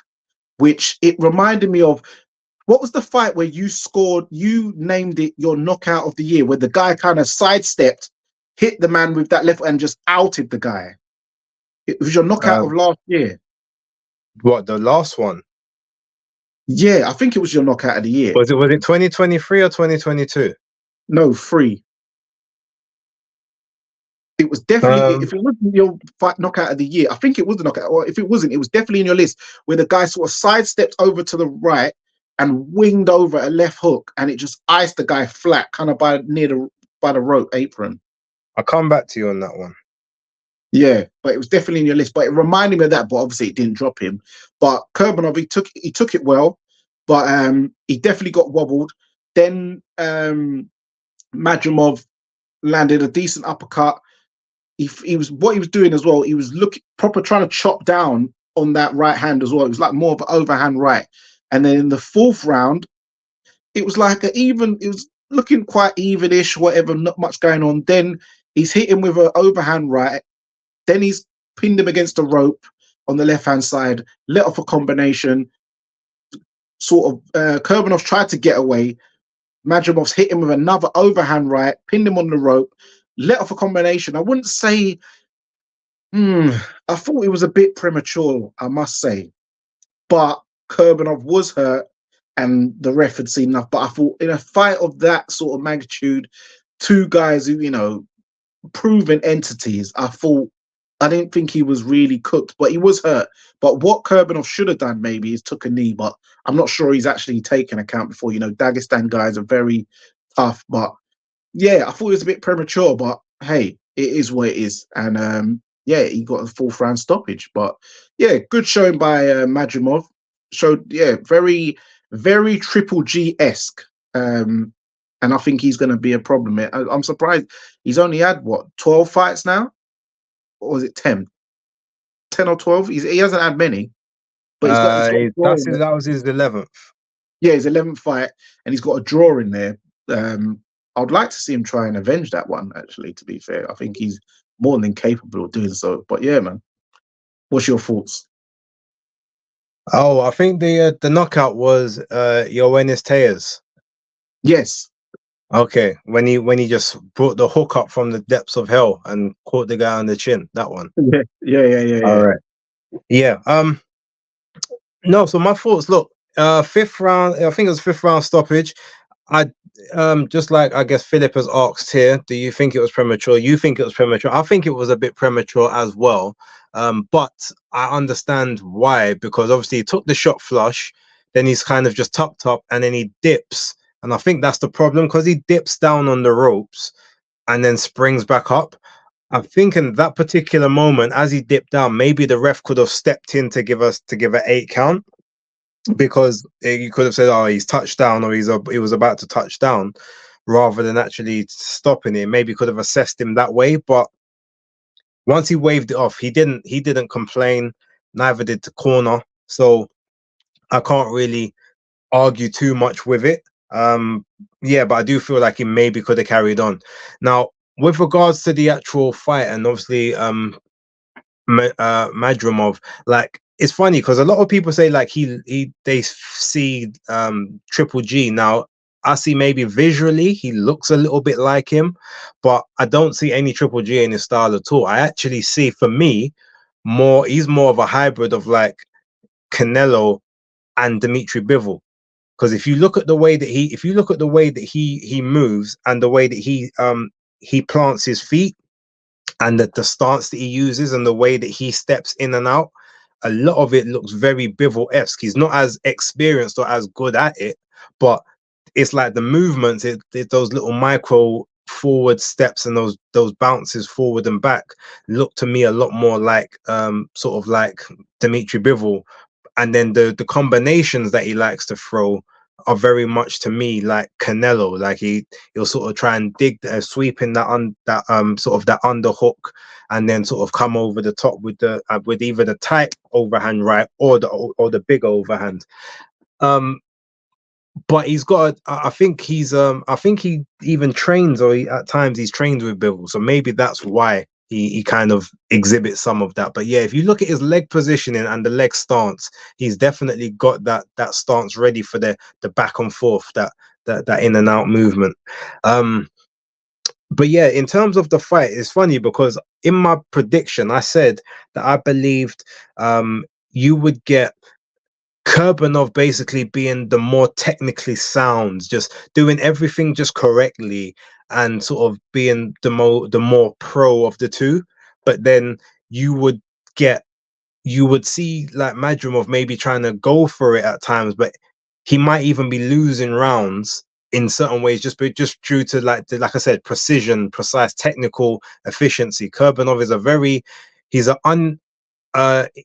which it reminded me of. What was the fight where you named it your knockout of the year, where the guy kind of sidestepped, hit the man with that left and just outed the guy? It was your knockout of last year. What, the last one? Yeah, I think it was your knockout of the year. Was it 2023 or 2022? No, 3. It was definitely, if it wasn't your knockout of the year, I think it was the knockout, or if it wasn't, it was definitely in your list, where the guy sort of sidestepped over to the right and winged over a left hook, and it just iced the guy flat, kind of by the rope apron. I'll come back to you on that one. Yeah, but it was definitely in your list. But it reminded me of that, but obviously it didn't drop him. But Kurbanov, he took it well, but he definitely got wobbled. Then Madrimov landed a decent uppercut. He was what he was doing as well. He was trying to chop down on that right hand as well. It was like more of an overhand right. And then in the fourth round, it was like it was looking quite evenish, whatever, not much going on. Then he's hit him with an overhand right. Then he's pinned him against the rope on the left-hand side, let off a combination. Sort of, Kurbanov tried to get away. Madrimov's hit him with another overhand right, pinned him on the rope, let off a combination. I wouldn't say, I thought it was a bit premature, I must say. But Kurbanov was hurt and the ref had seen enough. But I thought in a fight of that sort of magnitude, two guys who, proven entities, I didn't think he was really cooked, but he was hurt. But what Kurbanov should have done maybe is took a knee, but I'm not sure he's actually taken account before. Dagestan guys are very tough. But yeah, I thought it was a bit premature, but hey, it is what it is. And yeah, he got a 4th round stoppage. But yeah, good showing by Madrimov. Showed, yeah, very, very Triple G-esque. And I think he's going to be a problem. I'm surprised he's only had, what, 12 fights now? Or was it 10? 10 or 12? He hasn't had many. But he's got a draw in there. That was his 11th. Yeah, his 11th fight, and he's got a draw in there. I'd like to see him try and avenge that one, actually, to be fair. I think he's more than capable of doing so. But yeah, man. What's your thoughts? Oh, I think the knockout was Yoenis Tejas. Yes. Okay, when he just brought the hook up from the depths of hell and caught the guy on the chin. That one. Yeah. All right. Yeah. No. So my thoughts. Look. 5th round. I think it was 5th round stoppage. I just like, I guess Philip has asked here, do you think it was premature? You think it was premature? I think it was a bit premature as well. But I understand why, because obviously he took the shot flush, then he's kind of just tucked up, and then he dips. And I think that's the problem, because he dips down on the ropes and then springs back up. I think in that particular moment, as he dipped down, maybe the ref could have stepped in to give an 8 count, because you could have said, oh, he's touched down, or he was about to touch down, rather than actually stopping it. Maybe could have assessed him that way. But once he waved it off, he didn't complain, neither did the corner. So I can't really argue too much with it. Yeah, but I do feel like he maybe could have carried on. Now, with regards to the actual fight, and obviously Madrimov, like, it's funny because a lot of people say like they see Triple G. Now I see maybe visually he looks a little bit like him, but I don't see any Triple G in his style at all. I actually see, for me, he's more of a hybrid of like Canelo and Dimitri Bivol. Because if you look at the way that he moves, and the way that he plants his feet, and the stance that he uses, and the way that he steps in and out, a lot of it looks very Bivol-esque. He's not as experienced or as good at it, but it's like the movements, those little micro forward steps and those bounces forward and back look to me a lot more like sort of like Dimitri Bivol. And then the combinations that he likes to throw are very much, to me, like Canelo. Like he'll sort of try and dig, sweeping that sort of that underhook, and then sort of come over the top with either the tight overhand right or the big overhand. But he's got, I think he even trains, or at times he's trained with Bivol, so maybe that's why he kind of exhibits some of that. But yeah, if you look at his leg positioning and the leg stance, he's definitely got that stance ready for the back and forth, that in and out movement. But yeah, in terms of the fight, it's funny because in my prediction, I said that I believed you would get Kurbanov basically being the more technically sound, just doing everything just correctly, and sort of being the more pro of the two. But then you would see like Madrimov maybe trying to go for it at times, but he might even be losing rounds in certain ways, just due to like I said, precision, precise technical efficiency. Kurbanov is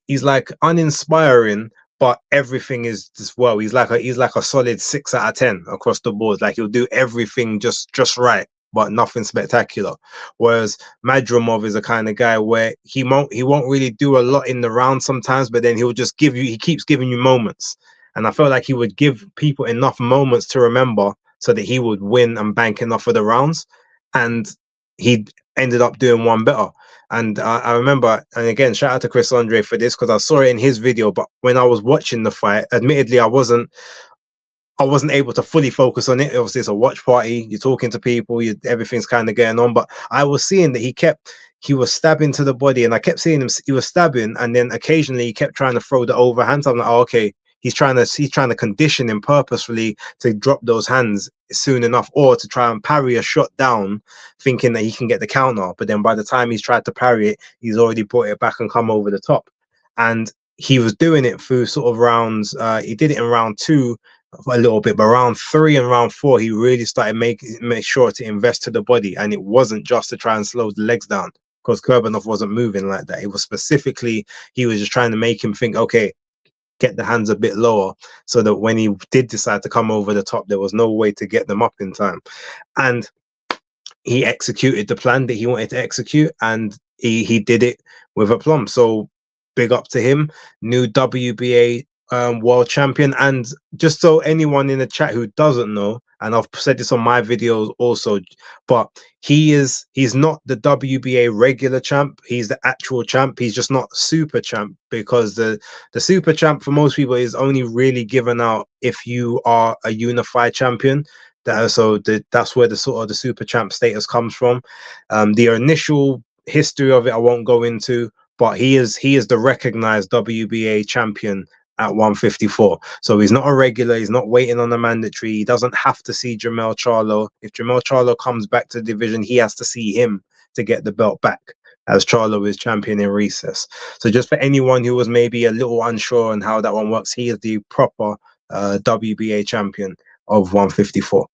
he's like uninspiring, but everything is just, well, he's like a solid 6 out of 10 across the board. Like, he'll do everything just right, but nothing spectacular. Whereas Madrimov is a kind of guy where he won't really do a lot in the round sometimes, but then he keeps giving you moments. And I felt like he would give people enough moments to remember so that he would win and bank enough of the rounds. And he ended up doing one better. And I remember, and again, shout out to Chris Andre for this, because I saw it in his video, but when I was watching the fight, admittedly, I wasn't able to fully focus on it. Obviously, it's a watch party, you're talking to people, everything's kind of going on, but I was seeing that he was stabbing to the body, and I kept seeing him, he was stabbing, and then occasionally he kept trying to throw the overhand. So I'm like, oh, okay, he's trying to condition him purposefully to drop those hands soon enough, or to try and parry a shot down, thinking that he can get the counter. But then by the time he's tried to parry it, he's already brought it back and come over the top. And he was doing it through sort of rounds. He did it in round 2 a little bit, but round 3 and round 4, he really started make sure to invest to the body, and it wasn't just to try and slow the legs down. because Kurbanov wasn't moving like that. It was specifically, he was just trying to make him think, okay, get the hands a bit lower, so that when he did decide to come over the top, there was no way to get them up in time. And he executed the plan that he wanted to execute, and he did it with aplomb. So big up to him, new WBA world champion. And just so anyone in the chat who doesn't know, and I've said this on my videos also, but he's not the WBA regular champ, he's the actual champ. He's just not super champ, because the super champ for most people is only really given out if you are a unified champion. That's where the sort of the super champ status comes from. The initial history of it I won't go into, but he is the recognized WBA champion at 154. So he's not a regular, he's not waiting on a mandatory, he doesn't have to see Jermell Charlo. If Jermell Charlo comes back to the division, he has to see him to get the belt back, as Charlo is champion in recess. So just for anyone who was maybe a little unsure on how that one works, he is the proper WBA champion of 154.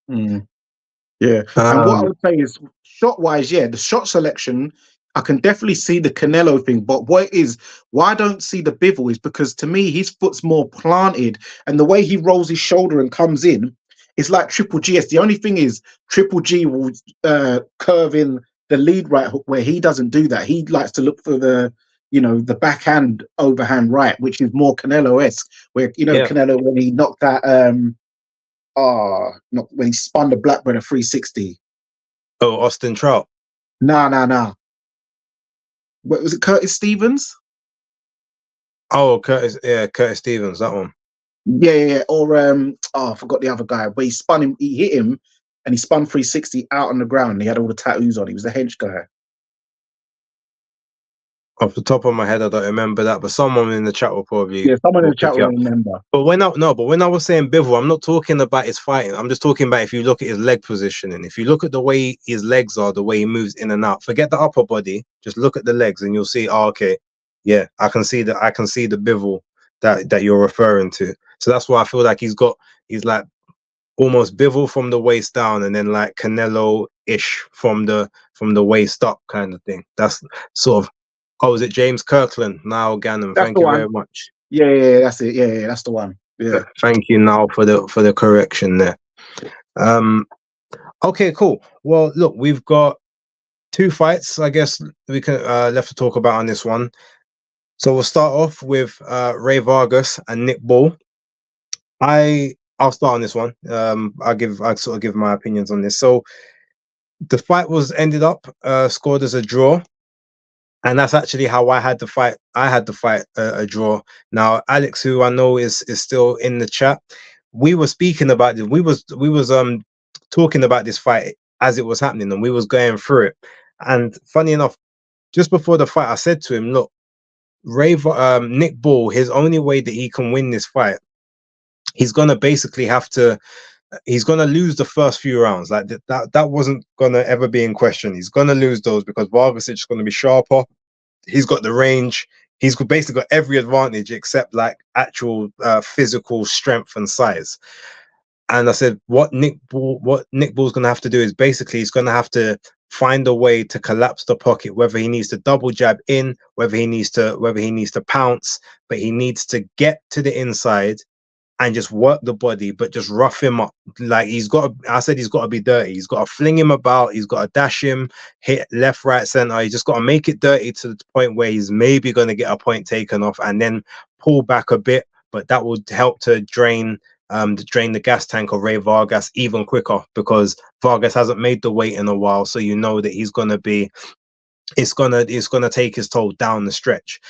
Yeah, and what I would say is, shot wise, yeah, the shot selection, I can definitely see the Canelo thing, but why I don't see the Bivol is because to me his foot's more planted, and the way he rolls his shoulder and comes in, it's like Triple G. The only thing is Triple G will curve in the lead right hook, where he doesn't do that. He likes to look for the the backhand overhand right, which is more Canelo-esque, where Canelo, when he knocked that when he spun the Blackburn at 360. Oh, Austin Trout. Nah. What was it, Curtis Stevens? Oh, Curtis Stevens, that one. Yeah. Or I forgot the other guy, but he hit him, and he spun 360 out on the ground, and he had all the tattoos on. He was the hench guy. Off the top of my head, I don't remember that, but someone in the chat will probably. Yeah, someone in the chat will remember. But when I was saying Bivol, I'm not talking about his fighting. I'm just talking about if you look at his leg positioning. If you look at the way his legs are, the way he moves in and out, forget the upper body. Just look at the legs, and you'll see. Oh, okay, yeah, I can see the Bivol that you're referring to. So that's why I feel like he's like almost Bivol from the waist down, and then like Canelo-ish from the waist up kind of thing. That's sort of. Oh, is it James Kirkland? Now Gannon, thank you very much. Yeah, that's it. Yeah, that's the one. Yeah. Thank you now for the correction there. Okay, cool. Well, look, we've got 2 fights, I guess we can left to talk about on this one. So we'll start off with Ray Vargas and Nick Ball. I'll start on this one. I'll sort of give my opinions on this. So the fight ended up scored as a draw. And that's actually how I had the fight. I had the fight a draw. Now, Alex, who I know is still in the chat, we were speaking about this. We was talking about this fight as it was happening, and we was going through it. And funny enough, just before the fight, I said to him, "Look, Nick Ball, his only way that he can win this fight, he's gonna basically he's gonna lose the first few rounds. Like that wasn't gonna ever be in question. He's gonna lose those because Vargas is just gonna be sharper. He's got the range. He's basically got every advantage except like actual physical strength and size." And I said, what Nick Ball's gonna have to do is basically he's gonna have to find a way to collapse the pocket, whether he needs to double jab in, whether he needs to pounce, but he needs to get to the inside and just work the body, but just rough him up. Like he's got to be dirty. He's got to fling him about. He's got to dash him, hit left, right, center. He's just got to make it dirty to the point where he's maybe going to get a point taken off and then pull back a bit. But that would help to drain the gas tank of Ray Vargas even quicker, because Vargas hasn't made the weight in a while. So you know that he's going to be, it's going to take his toll down the stretch.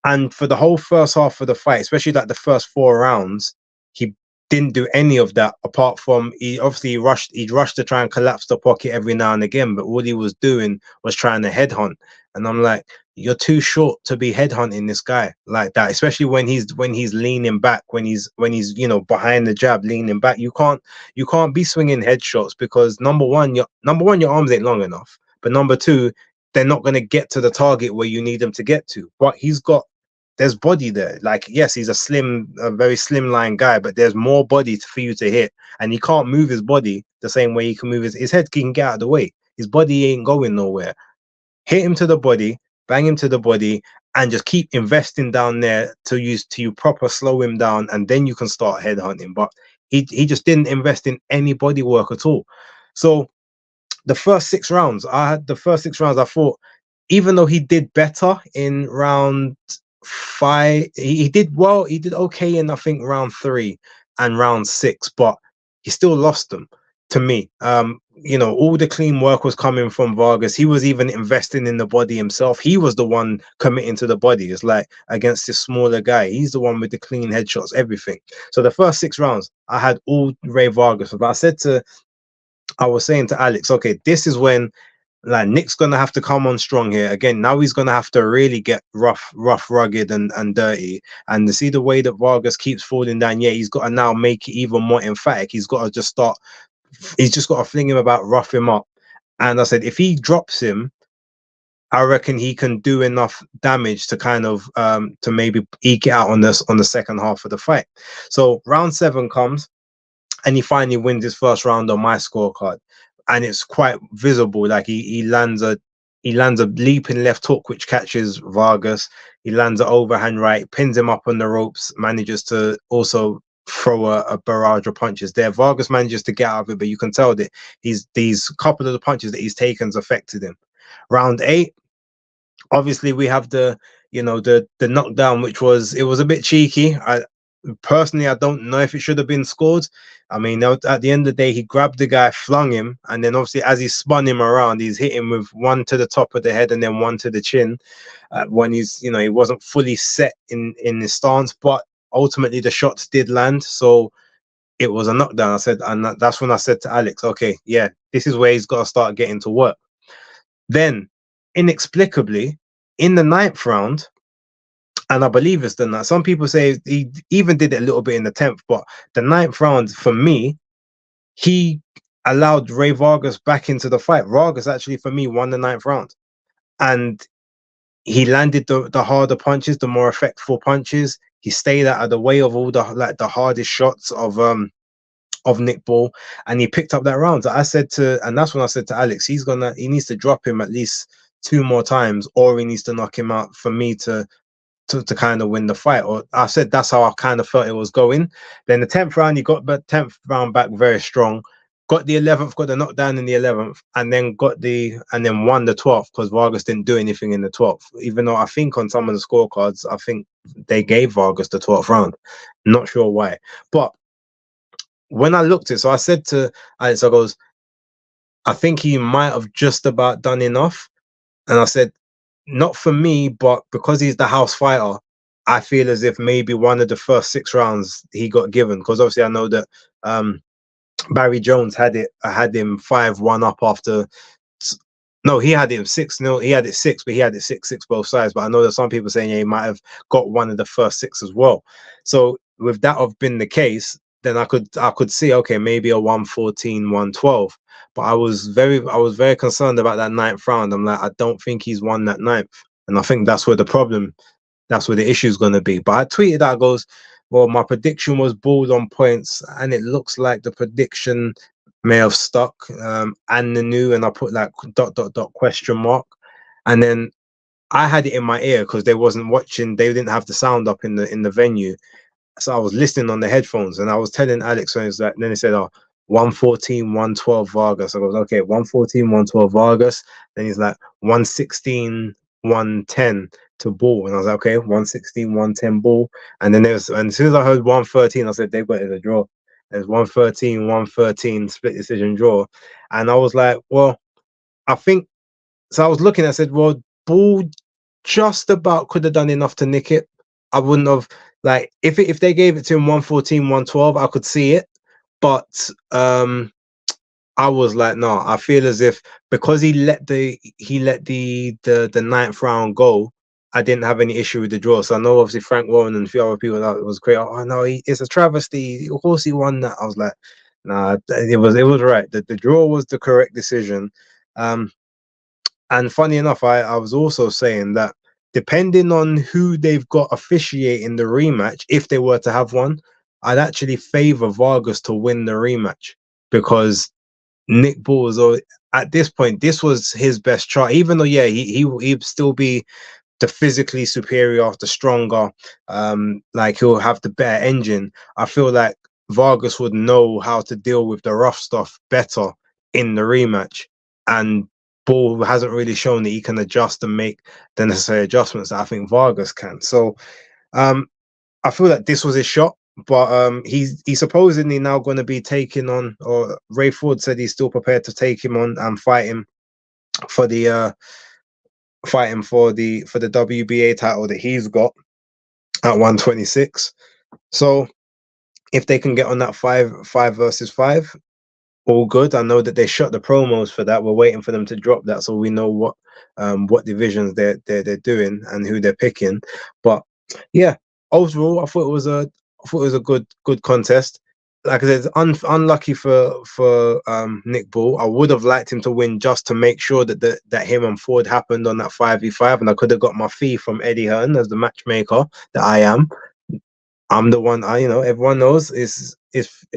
And for the whole first half of the fight, especially like the first 4 rounds, he didn't do any of that apart from he rushed to try and collapse the pocket every now and again, but all he was doing was trying to headhunt. And I'm like, you're too short to be headhunting this guy like that, especially when he's leaning back, when he's behind the jab leaning back. You can't be swinging headshots because number one your arms ain't long enough, but number 2, they're not going to get to the target where you need them to get to. But there's body there. Like, yes, he's a very slimline guy, but there's more body for you to hit. And he can't move his body the same way he can move his head. He can get out of the way. His body ain't going nowhere. hit him to the body, bang him to the body, and just keep investing down there to you proper slow him down, and then you can start headhunting. But he just didn't invest in any body work at all. So the first 6 rounds, I thought, even though he did better in round 5, he did okay in, I think, round 3 and round 6, but he still lost them to me. All the clean work was coming from Vargas. He was even investing in the body himself. He was the one committing to the body. It's like against this smaller guy, he's the one with the clean headshots, everything. So the first 6 rounds, I had all Ray Vargas. But I was saying to Alex, okay, this is when like Nick's gonna have to come on strong here again. Now he's gonna have to really get rough, rugged, and dirty. And to see the way that Vargas keeps falling down, he's got to now make it even more emphatic. He's got to just start. He's just got to fling him about, rough him up. And I said, if he drops him, I reckon he can do enough damage to kind of to maybe eke it out on the second half of the fight. So round 7 comes, and he finally wins his first round on my scorecard. And it's quite visible. Like he lands a leaping left hook which catches Vargas. He lands an overhand right, pins him up on the ropes, manages to also throw a barrage of punches there. Vargas manages to get out of it, but you can tell that these couple of the punches that he's taken's affected him. Round 8, obviously we have the knockdown, which was a bit cheeky. Personally, I don't know if it should have been scored. I mean, at the end of the day, he grabbed the guy, flung him, and then obviously as he spun him around, he's hit him with one to the top of the head and then one to the chin. When he wasn't fully set in his stance, but ultimately the shots did land, so it was a knockdown. I said, and that's when I said to Alex, okay, yeah, this is where he's got to start getting to work. Then, inexplicably, in the 9th round, and I believe it's the 9th. Some people say he even did it a little bit in the 10th, but the 9th round, for me, he allowed Ray Vargas back into the fight. Vargas actually, for me, won the 9th round. And he landed the harder punches, the more effectful punches. He stayed out of the way of all the hardest shots of Nick Ball, and he picked up that round. And that's when I said to Alex, he needs to drop him at least 2 more times, or he needs to knock him out for me to kind of win the fight. Or I said that's how I kind of felt it was going. Then the 10th round, he got the 10th round back very strong. Got the 11th, got the knockdown in the 11th, and then won the 12th because Vargas didn't do anything in the 12th. Even though I think on some of the scorecards, I think they gave Vargas the 12th round. Not sure why. But when I looked at it, so I said to Alex, I think he might have just about done enough. And I said, not for me, but because he's the house fighter, I feel as if maybe one of the first 6 rounds he got given, because obviously I know that Barry Jones had him 5-1 up after. No, he had him 6-0. He had it 6, but he had it 6-6 both sides. But I know that some people saying he might have got one of the first 6 as well. So with that have been the case, then I could see, okay, maybe a 114, 112. But I was very concerned about that 9th round. I'm like, I don't think he's won that 9th. And I think that's where the issue is going to be. But I tweeted out, well, my prediction was Ball on points, and it looks like the prediction may have stuck, and the new, and I put like ... question mark. And then I had it in my ear because they wasn't watching, they didn't have the sound up in the venue. So I was listening on the headphones, and I was telling Alex, and then he said, 114, 112 Vargas. I goes, okay, 114, 112 Vargas. Then he's like 116, 110 to Ball. And I was like, okay, 116, 110 Ball. And then and as soon as I heard 113, I said, they've got it as a draw. There's 113, 113 split decision draw. And I was like, well, I think, so I was looking, I said, well, Ball just about could have done enough to nick it. I wouldn't have, like, if they gave it to him 114, 112, I could see it. But I was like, no, I feel as if because he let the 9th round go, I didn't have any issue with the draw. So I know obviously Frank Warren and a few other people that it was great. Oh no, it's a travesty. Of course he won that. I was like, nah, it was right. The draw was the correct decision. And funny enough, I was also saying that depending on who they've got officiating the rematch, if they were to have one, I'd actually favor Vargas to win the rematch, because Nick Ball was at this point, this was his best try. Even though, yeah, he'd still be the physically superior, the stronger, like he'll have the better engine. I feel like Vargas would know how to deal with the rough stuff better in the rematch, and Ball hasn't really shown that he can adjust and make the necessary adjustments that I think Vargas can. So I feel like this was his shot, but he's supposedly now going to be taking on, or Ray Ford said he's still prepared to take him on and fight him for the WBA title that he's got at 126. So if they can get on that 5 versus 5, all good. I know that they shot the promos for that. We're waiting for them to drop that, so we know what divisions they're doing and who they're picking. But yeah, overall, I thought it was a good contest. Like I said, unlucky for Nick Ball. I would have liked him to win just to make sure that him and Ford happened on that 5v5, and I could have got my fee from Eddie Hearn as the matchmaker that I am. I'm the one. Everyone knows it's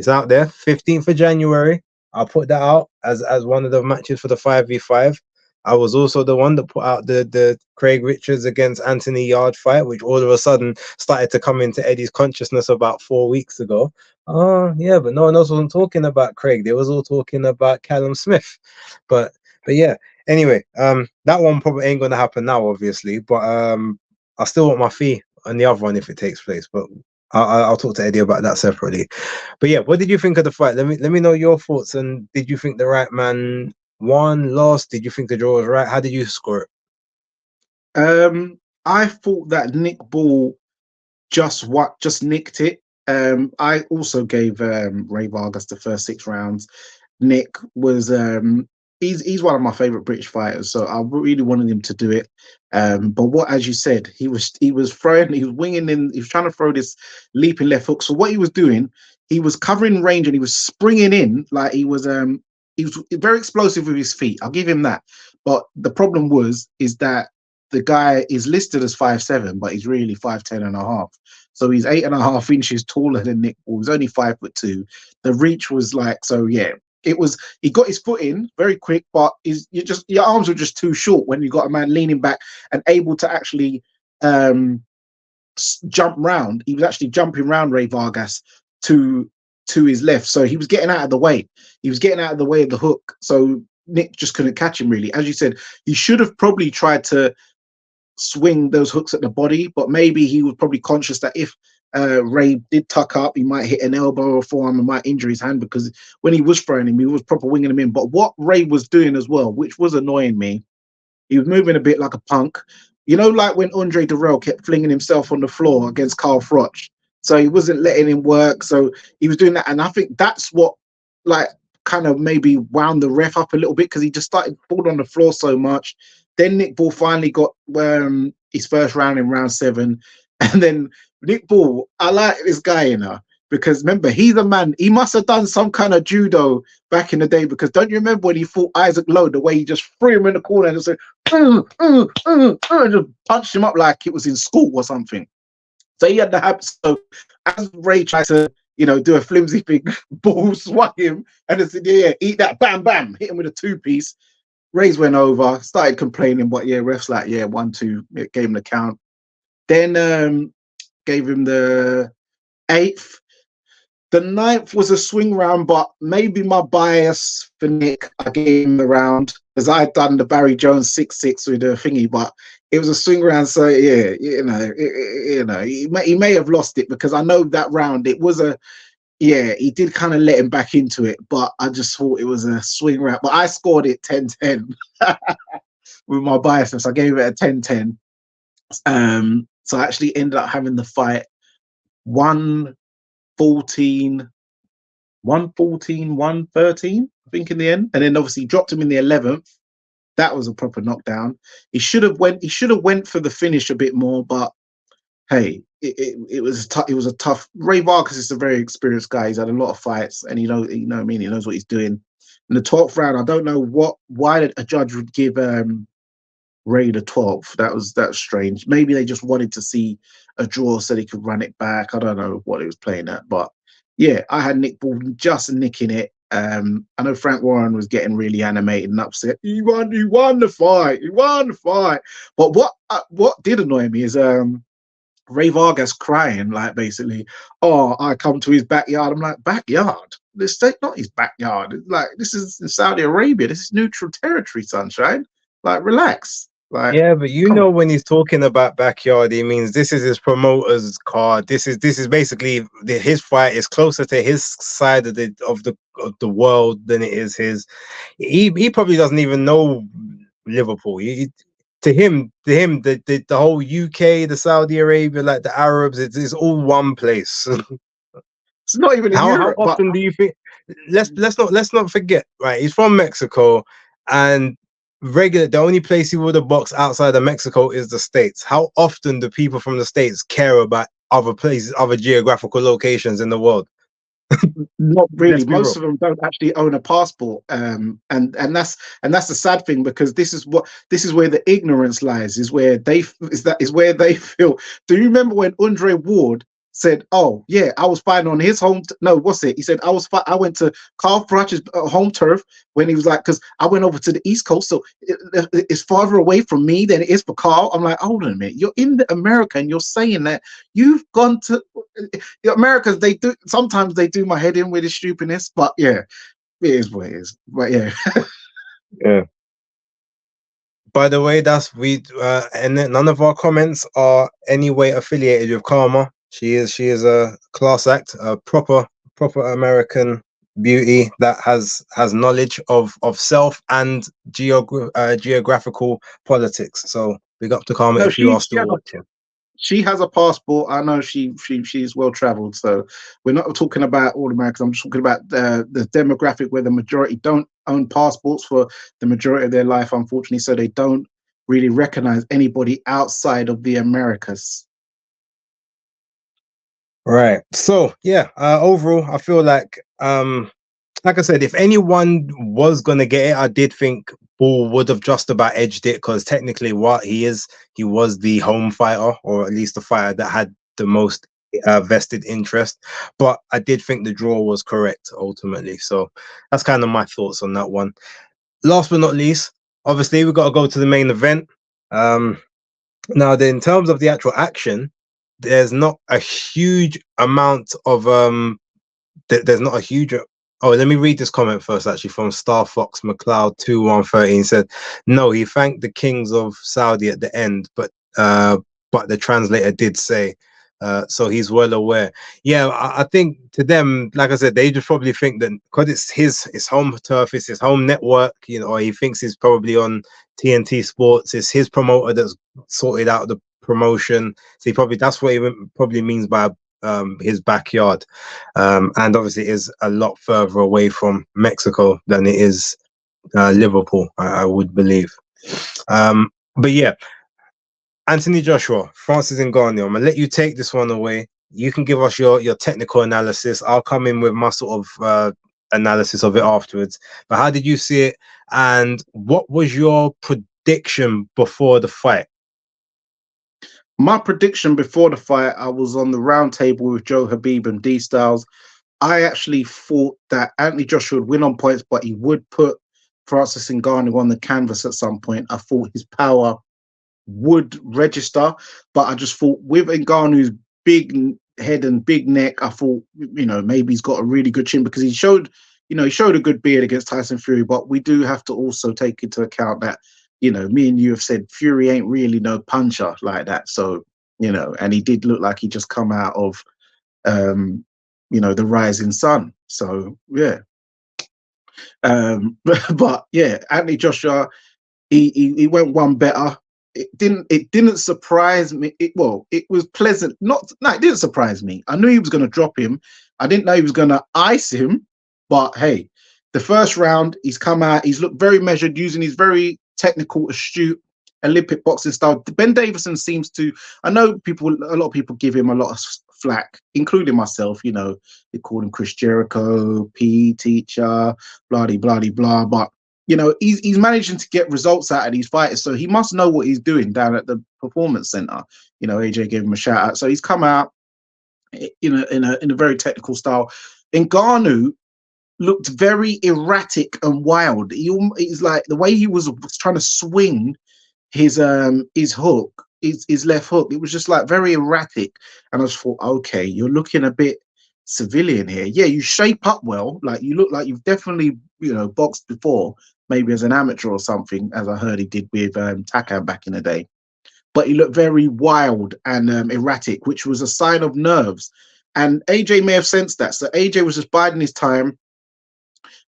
out there. 15th of January. I'll put that out as one of the matches for the 5v5. I was also the one that put out the Craig Richards against Anthony Yard fight, which all of a sudden started to come into Eddie's consciousness about 4 weeks ago. Oh, yeah, but no one else wasn't talking about Craig. They was all talking about Callum Smith. But yeah, anyway, that one probably ain't going to happen now, obviously. But I still want my fee on the other one if it takes place. But I'll talk to Eddie about that separately. But yeah, what did you think of the fight? Let me know your thoughts. And did you think the right man won, lost? Did you think the draw was right? How did you score it? I thought that Nick Ball just nicked it. I also gave Ray Vargas the first 6 rounds. Nick was he's one of my favorite British fighters, so I really wanted him to do it. But what, as you said, he was winging in, he was trying to throw this leaping left hook. So what he was doing, he was covering range and he was springing in like he was very explosive with his feet. I'll give him that. But the problem is that the guy is listed as 5'7", but he's really 5'10" and a half. So he's 8.5 inches taller than Nick Ball. He's only 5'2". The reach was like, so yeah. He got his foot in very quick, but your arms were just too short when you got a man leaning back and able to actually jump round. He was actually jumping round Ray Vargas to his left, so he was getting out of the way. He was getting out of the way of the hook, so Nick just couldn't catch him really. As you said, he should have probably tried to swing those hooks at the body, but maybe he was probably conscious that if Ray did tuck up, he might hit an elbow or forearm and might injure his hand, because when he was throwing him, he was proper winging him in. But what Ray was doing as well, which was annoying me, he was moving a bit like a punk. You know, like when Andre Durrell kept flinging himself on the floor against Carl Froch. So he wasn't letting him work. So he was doing that. And I think that's what, like, kind of maybe wound the ref up a little bit, because he just started falling on the floor so much. Then Nick Ball finally got his first round in round 7. And then Nick Ball, I like this guy, you know, because remember, he's a man, he must have done some kind of judo back in the day, because don't you remember when he fought Isaac Lowe, the way he just threw him in the corner and just said, just punched him up like it was in school or something. So he had the habit. So as Ray tried to, do a flimsy thing, Ball swung him and it said, yeah, eat that, bam, bam, hit him with a 2-piece. Ray's went over, started complaining, but yeah, ref's like, yeah, 1-2, gave him the count. Then gave him the 8th. The 9th was a swing round, but maybe my bias for Nick, I gave him the round, because I had done the Barry Jones 6-6 with the thingy, but it was a swing round. So yeah, he may have lost it, because I know that round, it was he did kind of let him back into it, but I just thought it was a swing round. But I scored it 10-10 with my biasness. I gave it a 10-10. So I actually ended up having the fight 114, 113, I think, in the end. And then obviously dropped him in the 11th. That was a proper knockdown. He should have went for the finish a bit more, but hey, it was a tough. Ray Vargas is a very experienced guy. He's had a lot of fights, and he knows what he's doing. In the 12th round, I don't know why a judge would give Ray the 12th. That's strange. Maybe they just wanted to see a draw so they could run it back. I don't know what he was playing at, but yeah, I had Nick Ball just nicking it. I know Frank Warren was getting really animated and upset. He won the fight. He won the fight. But what did annoy me is Ray Vargas crying, like basically, oh, I come to his backyard. I'm like, backyard? This is not his backyard. It's like, this is in Saudi Arabia. This is neutral territory, sunshine. Like, relax. Like, yeah, but you know, when he's talking about backyard, he means this is his promoter's card. This is basically his fight is closer to his side of the world than it is his. He probably doesn't even know Liverpool. To him, the whole UK, the Saudi Arabia, like the Arabs, it's all one place. It's not even in Europe. How often do you think? Let's not forget, right? He's from Mexico, and the only place he would have boxed outside of Mexico is the States. How often do people from the States care about other places, other geographical locations in the world? Not really. Most of them don't actually own a passport, and that's the sad thing, because this is where the ignorance lies. Is where they feel. Do you remember when Andre Ward said, "Oh yeah, I was fighting on his home"? No, what's it? He said, I went to Carl Froch's home turf when he was like, because I went over to the East Coast, so it's farther away from me than it is for Carl. I'm like, hold on a minute, you're in America and you're saying that you've gone to the Americans. Sometimes they do my head in with this stupidness, but yeah, it is what it is. But yeah, yeah. By the way, and none of our comments are any way affiliated with Karma. She is a class act, a proper American beauty that has knowledge of self and geographical politics. So big up to Karma if you are still watching. She has a passport. I know she's well traveled. So we're not talking about all Americans. I'm just talking about the demographic where the majority don't own passports for the majority of their life, unfortunately. So they don't really recognize anybody outside of the Americas. Right. So yeah, overall, I feel like I said, if anyone was gonna get it, I did think Bull would have just about edged it, because technically he was the home fighter, or at least the fighter that had the most vested interest. But I did think the draw was correct ultimately. So that's kind of my thoughts on that one. Last but not least, obviously we've got to go to the main event. Now then, in terms of the actual action, there's not a huge amount of there's not a huge. Oh, let me read this comment first, actually, from Star Fox McLeod 2113. Said, no, he thanked the kings of Saudi at the end, but the translator did say, so he's well aware. Yeah, I think to them, like I said, they just probably think that because it's his home turf, it's his home network, you know, or he thinks he's probably on TNT Sports, it's his promoter that's sorted out the promotion. So that's what he probably means by his backyard, and obviously it is a lot further away from Mexico than it is Liverpool, I would believe. But yeah, Anthony Joshua, Francis Ngannou, I'm gonna let you take this one away. You can give us your technical analysis. I'll come in with my sort of analysis of it afterwards. But how did you see it, and what was your prediction before the fight? My prediction before the fight, I was on the round table with Joe Habib and D Styles. I actually thought that Anthony Joshua would win on points, but he would put Francis Ngannou on the canvas at some point. I thought his power would register, but I just thought with Ngannou's big head and big neck, I thought, you know, maybe he's got a really good chin, because he showed a good beard against Tyson Fury. But we do have to also take into account that, you know, me and you have said Fury ain't really no puncher like that. So, you know, and he did look like he just come out of, you know, the rising sun. So, yeah. But yeah, Anthony Joshua, he went one better. It didn't surprise me. It was pleasant. It didn't surprise me. I knew he was going to drop him. I didn't know he was going to ice him. But hey, the first round, he's come out. He's looked very measured, using his very technical, astute Olympic boxing style. Ben Davison seems to. I know a lot of people give him a lot of flack, including myself. You know, they call him Chris Jericho, PE teacher, blah blah blah. But you know, he's managing to get results out of these fighters, so he must know what he's doing down at the Performance Center. You know, AJ gave him a shout out, so he's come out in a very technical style. Ngannou, looked very erratic and wild. He's like the way he was trying to swing his hook, his left hook. It was just like very erratic, and I just thought, okay, you're looking a bit civilian here. Yeah, you shape up well. Like you look like you've definitely boxed before, maybe as an amateur or something, as I heard he did with Takan back in the day. But he looked very wild and erratic, which was a sign of nerves. And AJ may have sensed that. So AJ was just biding his time.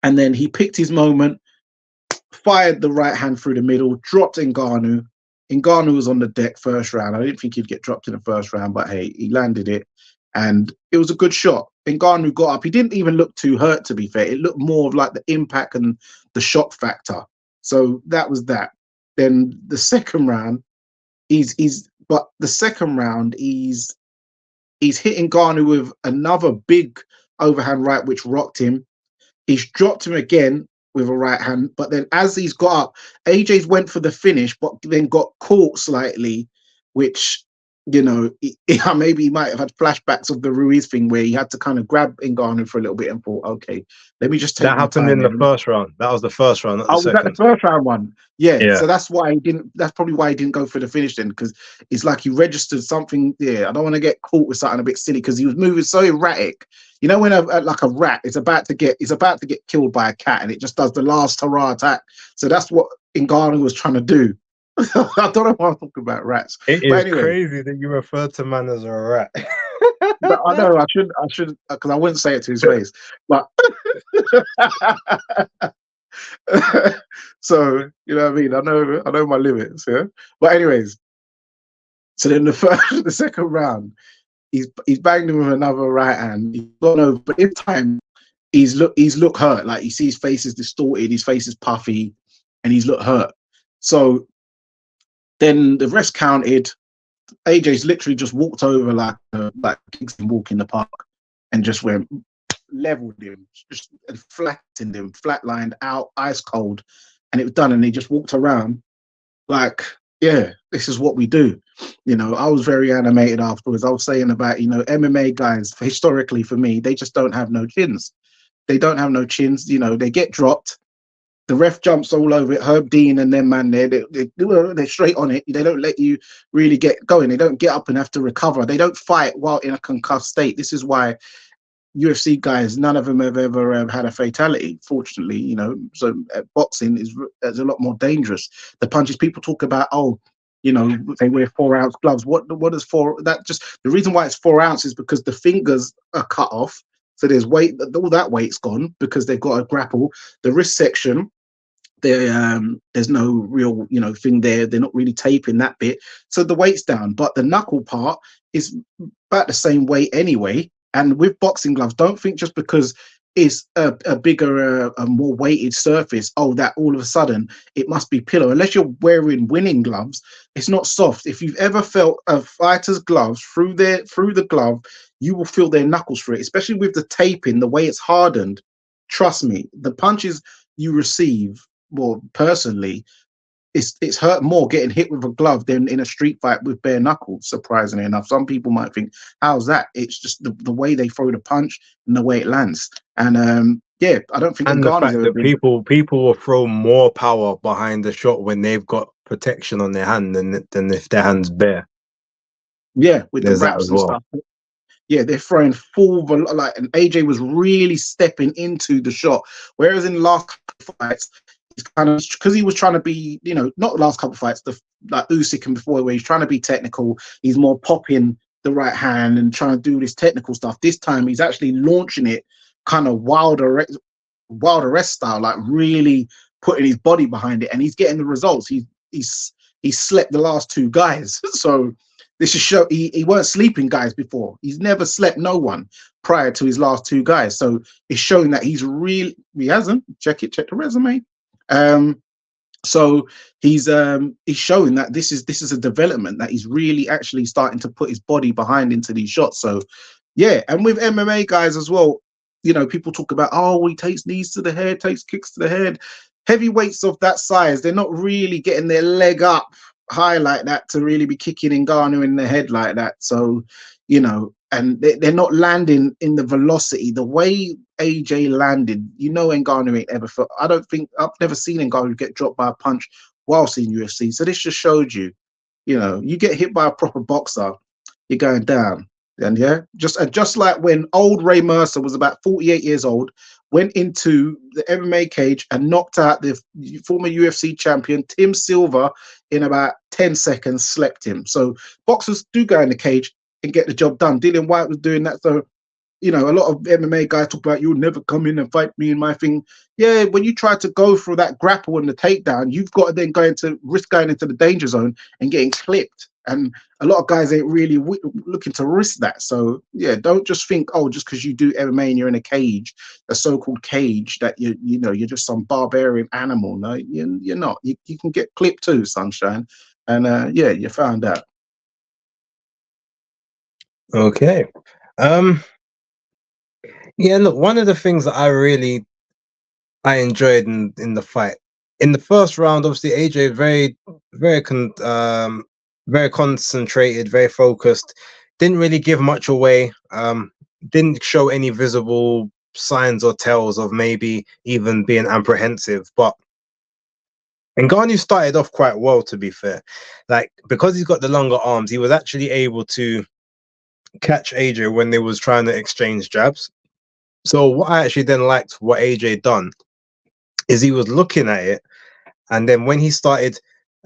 And then he picked his moment, fired the right hand through the middle, dropped Ngannou. Ngannou was on the deck first round. I didn't think he'd get dropped in the first round, but hey, he landed it. And it was a good shot. Ngannou got up. He didn't even look too hurt, to be fair. It looked more of like the impact and the shock factor. So that was that. Then the second round, he's hitting Ngannou with another big overhand right, which rocked him. He's dropped him again with a right hand, but then as he's got up, AJ's went for the finish, but then got caught slightly, which, maybe he might have had flashbacks of the Ruiz thing where he had to kind of grab Ngannou for a little bit and thought, okay, let me just take that happened in the first round. That was the first round. Was that the first round one? Yeah. So that's why he didn't. That's probably why he didn't go for the finish then, because it's like he registered something. Yeah, I don't want to get caught with something a bit silly because he was moving so erratic. When like a rat is about to get killed by a cat and it just does the last hurrah attack. So that's what Ngannou was trying to do. I don't know why I'm talking about rats. It is crazy that you refer to man as a rat. But I know I should because I wouldn't say it to his face. But so you know what I mean. I know my limits. Yeah. But anyways, so then the second round, he's banged him with another right hand. He's gone over, but in time, he's look hurt. Like you see his face is distorted, his face is puffy, and he's looked hurt. So then the rest counted. AJ's literally just walked over like Kingston walk in the park and just went leveled him, just flattened him, flatlined out, ice cold, and it was done. And he just walked around like, yeah, this is what we do. I was very animated afterwards. I was saying about, MMA guys, historically for me, they just don't have no chins. They don't have no chins. They get dropped. The ref jumps all over it. Herb Dean and them man there, they're straight on it. They don't let you really get going. They don't get up and have to recover. They don't fight while in a concussed state. This is why UFC guys, none of them have ever had a fatality, fortunately. So boxing is a lot more dangerous. The punches people talk about, they wear 4 ounce gloves. What is the reason why it's 4 ounces is because the fingers are cut off. So there's weight, all that weight's gone because they've got to grapple. The wrist section, there's no real, thing there. They're not really taping that bit. So the weight's down, but the knuckle part is about the same weight anyway. And with boxing gloves, don't think just because it's a bigger, a more weighted surface, that all of a sudden it must be pillow. Unless you're wearing winning gloves, it's not soft. If you've ever felt a fighter's gloves through the glove, you will feel their knuckles through it, especially with the taping, the way it's hardened. Trust me, the punches you receive, well, personally, it's hurt more getting hit with a glove than in a street fight with bare knuckles, surprisingly enough. Some people might think, how's that? It's just the way they throw the punch and the way it lands. And I don't think the fact that people will throw more power behind the shot when they've got protection on their hand than if their hand's bare. Yeah, with the wraps and stuff. Yeah, they're throwing full, and AJ was really stepping into the shot. Whereas in the last couple of fights, he's kind of, because he was trying to be, not the last couple of fights, like Usyk and before, where he's trying to be technical. He's more popping the right hand and trying to do this technical stuff. This time, he's actually launching it kind of Wilder style, like really putting his body behind it, and he's getting the results. He's slept the last 2 guys, so. This is show he weren't sleeping guys before. He's never slept no one prior to his last 2 guys. So it's showing that he hasn't. Check the resume. So he's showing that this is a development, that he's really actually starting to put his body behind into these shots. So yeah, and with MMA guys as well, people talk about, he takes knees to the head, takes kicks to the head. Heavyweights of that size, they're not really getting their leg up high like that to really be kicking Ngannou in the head like that. So and they're not landing in the velocity. The way AJ landed, Ngannou ain't ever felt. I don't think I've never seen Ngannou get dropped by a punch whilst in UFC. So this just showed you, you get hit by a proper boxer, you're going down. And just like when old Ray Mercer was about 48 years old, went into the MMA cage and knocked out the former UFC champion Tim Silver in about 10 seconds, slept him. So boxers do go in the cage and get the job done. Dillian White was doing that. So, a lot of MMA guys talk about, you'll never come in and fight me in my thing. Yeah, when you try to go for that grapple and the takedown, you've got to then risk going into the danger zone and getting clipped. And a lot of guys ain't really looking to risk that. So, yeah, don't just think, just because you do MMA and you're in a cage, a so-called cage, that you're just some barbarian animal. No, you're not. You can get clipped too, sunshine. And, you found out. Okay. Yeah, look, one of the things that I enjoyed in the fight, in the first round, obviously AJ very concentrated, very focused, didn't really give much away, didn't show any visible signs or tells of maybe even being apprehensive. But Ngannou started off quite well, to be fair. Like, because he's got the longer arms, he was actually able to catch AJ when they was trying to exchange jabs. So what I actually then liked what AJ done is he was looking at it, and then when he started,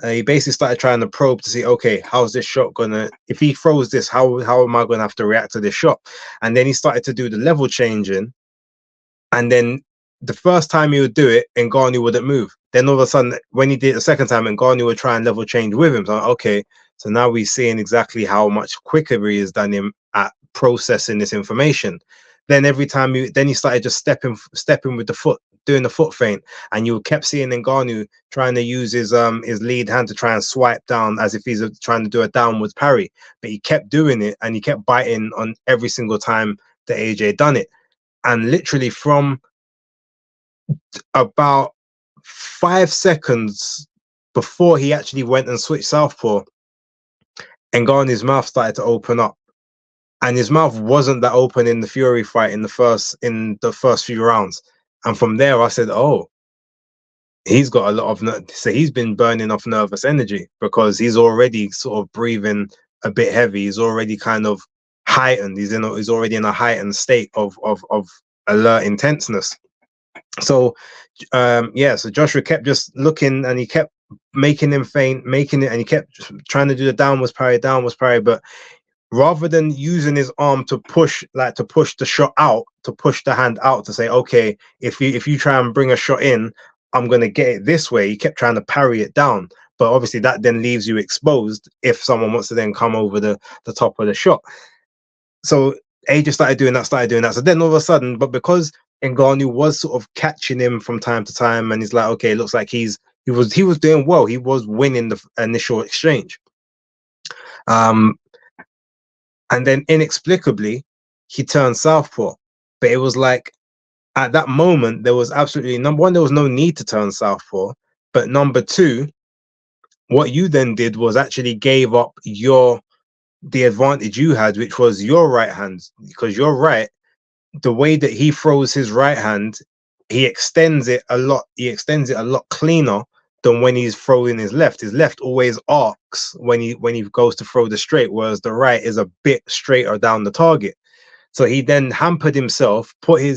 he basically started trying to probe to see, okay, how's this shot gonna, if he throws this, how am I gonna have to react to this shot? And then he started to do the level changing, and then the first time he would do it, Ngannou wouldn't move. Then all of a sudden, when he did it the second time, Ngannou would try and level change with him. So okay, so now we're seeing exactly how much quicker he is than him at processing this information. Then every time he started just stepping with the foot, doing the foot feint, and you kept seeing Ngannou trying to use his lead hand to try and swipe down as if he's trying to do a downwards parry. But he kept doing it, and he kept biting on every single time that AJ done it. And literally from about 5 seconds before he actually went and switched southpaw, Ngannou's mouth started to open up. And his mouth wasn't that open in the Fury fight in the first few rounds. And from there, I said, oh, he's got a lot of, so he's been burning off nervous energy, because he's already sort of breathing a bit heavy. He's already kind of heightened. He's already in a heightened state of alert intenseness. So, so Joshua kept just looking, and he kept making him feint, and he kept trying to do the downwards parry, but rather than using his arm to push the shot out, to push the hand out, to say, okay, if you try and bring a shot in, I'm going to get it this way, he kept trying to parry it down. But obviously that then leaves you exposed if someone wants to then come over the top of the shot. So AJ started doing that. So then all of a sudden, but because Ngannou was sort of catching him from time to time, and he's like, okay, it looks like he was doing well. He was winning the initial exchange. And then inexplicably, he turned southpaw. But it was like, at that moment, there was absolutely, number one, there was no need to turn southpaw. But number two, what you then did was actually gave up the advantage you had, which was your right hand. Because your right, the way that he throws his right hand, he extends it a lot cleaner than when he's throwing his left. His left always arcs when he goes to throw the straight, whereas the right is a bit straighter down the target. So he then hampered himself,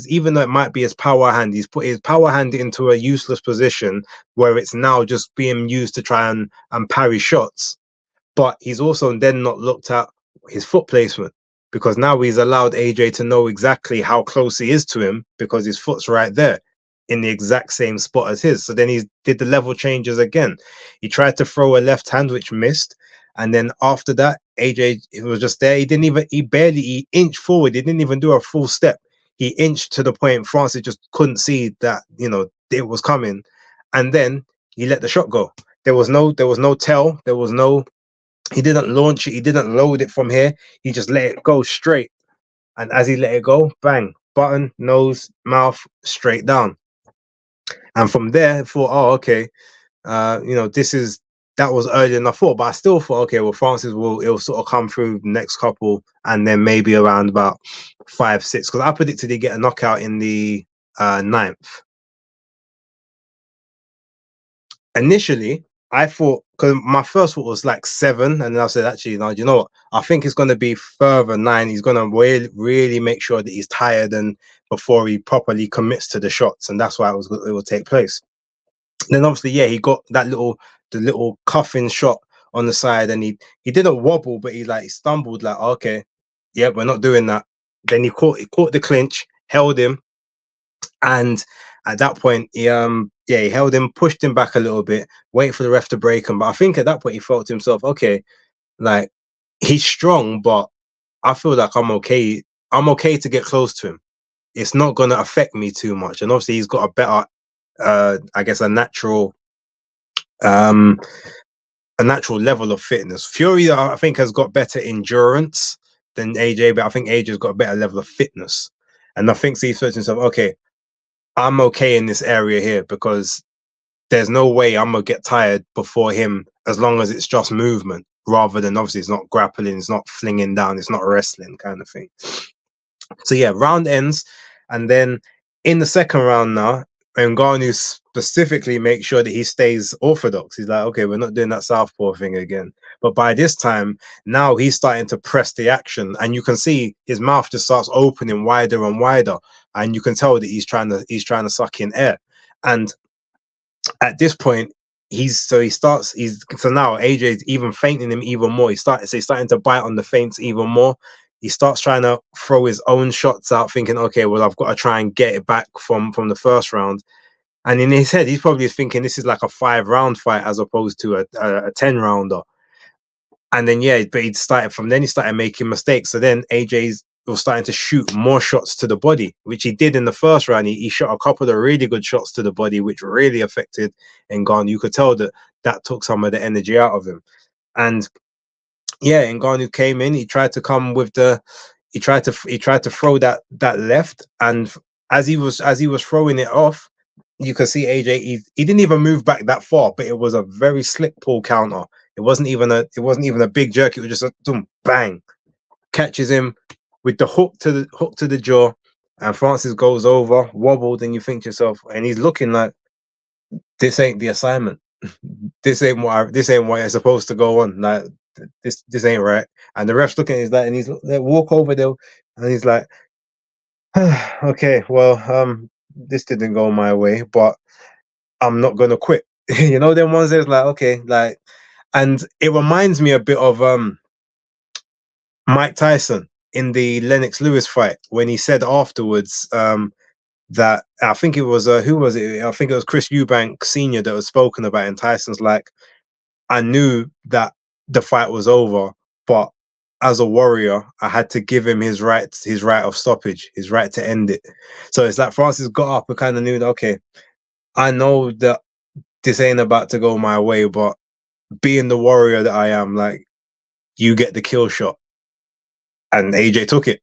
even though it might be his power hand, he's put his power hand into a useless position where it's now just being used to try and parry shots. But he's also then not looked at his foot placement, because now he's allowed AJ to know exactly how close he is to him, because his foot's right there in the exact same spot as his. So then he did the level changes again. He tried to throw a left hand, which missed. And then after that, AJ, it was just there. He inched forward. He didn't even do a full step. He inched to the point Francis just couldn't see that, it was coming. And then he let the shot go. There was no tell. He didn't launch it. He didn't load it from here. He just let it go straight. And as he let it go, bang, button, nose, mouth, straight down. And from there, I thought, oh, okay, that was earlier than I thought. But I still thought, okay, well, Francis it'll sort of come through the next couple, and then maybe around about 5-6, because I predicted he'd get a knockout in the 9th. Initially, I thought, because my first thought was like 7, and then I said, actually, no, you know what? I think it's going to be further 9. He's going to really make sure that he's tired and before he properly commits to the shots, and that's why it will take place. Then obviously, yeah, he got that the little cuffing shot on the side, and he didn't wobble, but he stumbled, like, okay, yeah, we're not doing that. Then he caught the clinch, held him, and at that point, he held him, pushed him back a little bit, waiting for the ref to break him. But I think at that point he felt to himself, okay, like, he's strong, but I feel like I'm okay. I'm okay to get close to him. It's not going to affect me too much. And obviously he's got a better, I guess, a natural level of fitness. Fury, I think, has got better endurance than AJ, but I think AJ's got a better level of fitness. And I think he's thought to himself, okay, I'm okay in this area here, because there's no way I'm gonna get tired before him, as long as it's just movement, rather than, obviously, it's not grappling, it's not flinging down, it's not wrestling kind of thing. So yeah, round ends, and then in the second round now, Ngannou specifically makes sure that he stays orthodox. He's like, okay, we're not doing that southpaw thing again. But by this time, now he's starting to press the action, and you can see his mouth just starts opening wider and wider, and you can tell that he's trying to suck in air. And at this point, so now AJ's even fainting him even more. He's starting to bite on the feints even more. He starts trying to throw his own shots out, thinking, okay, well, I've got to try and get it back from the first round. And in his head, he's probably thinking this is like a 5-round fight as opposed to a 10-rounder. And then, yeah, but he started making mistakes. So then AJ was starting to shoot more shots to the body, which he did in the first round. He shot a couple of really good shots to the body, which really affected Ngannou. You could tell that took some of the energy out of him. And yeah, Ngannou came in. He tried to come with he tried to throw that left, and as he was throwing it off, you could see AJ. He didn't even move back that far, but it was a very slick pull counter. It wasn't even a big jerk. It was just a boom, bang, catches him with the hook to the jaw, and Francis goes over, wobbled, and you think to yourself, and he's looking like, this ain't the assignment. This ain't what it's supposed to go on. Like, this ain't right. And the ref's looking at his, like, and he's like, walk over there, and he's like, okay, well, this didn't go my way, but I'm not gonna quit. You know, them ones that's like, okay, like, and it reminds me a bit of Mike Tyson in the Lennox Lewis fight, when he said afterwards that, I think it was who was it? I think it was Chris Eubank Sr. that was spoken about, and Tyson's like, I knew that the fight was over, but as a warrior, I had to give him his right of stoppage, his right to end it. So it's like Francis got up and kind of knew that, okay, I know that this ain't about to go my way, but being the warrior that I am, like, you get the kill shot. And AJ took it.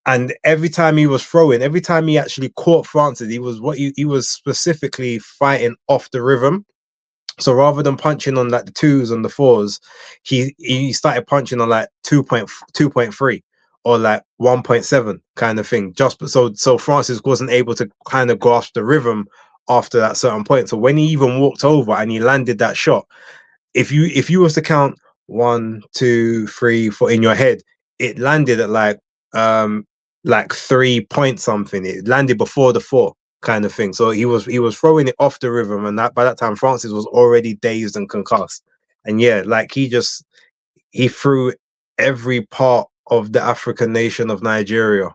And every time he was throwing, every time he actually caught Francis, he was specifically fighting off the rhythm. So rather than punching on like the 2s and the 4s, he started punching on like 2.3 or like 1.7 kind of thing. Just so Francis wasn't able to kind of grasp the rhythm after that certain point. So when he even walked over and he landed that shot, if you was to count 1, 2, 3, 4 in your head, it landed at like 3 point something. It landed before the 4 kind of thing. So he was throwing it off the rhythm, and that by that time Francis was already dazed and concussed. And yeah, like, he threw every part of the African nation of Nigeria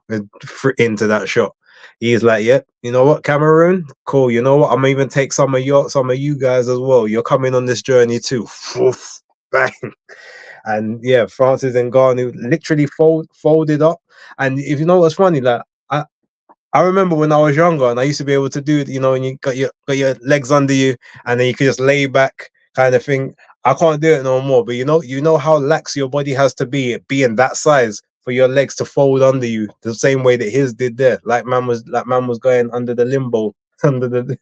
into that shot. He's like, yep, you know what, Cameroon, cool. You know what, I'm gonna even take some of you guys as well. You're coming on this journey too. Bang. And yeah, Francis Ngannou literally folded up. And if you know what's funny, like, I remember when I was younger and I used to be able to do, you know, when you got your legs under you and then you could just lay back kind of thing. I can't do it no more. But you know how lax your body has to be being that size for your legs to fold under you the same way that his did there. Like man was going under the limbo, under the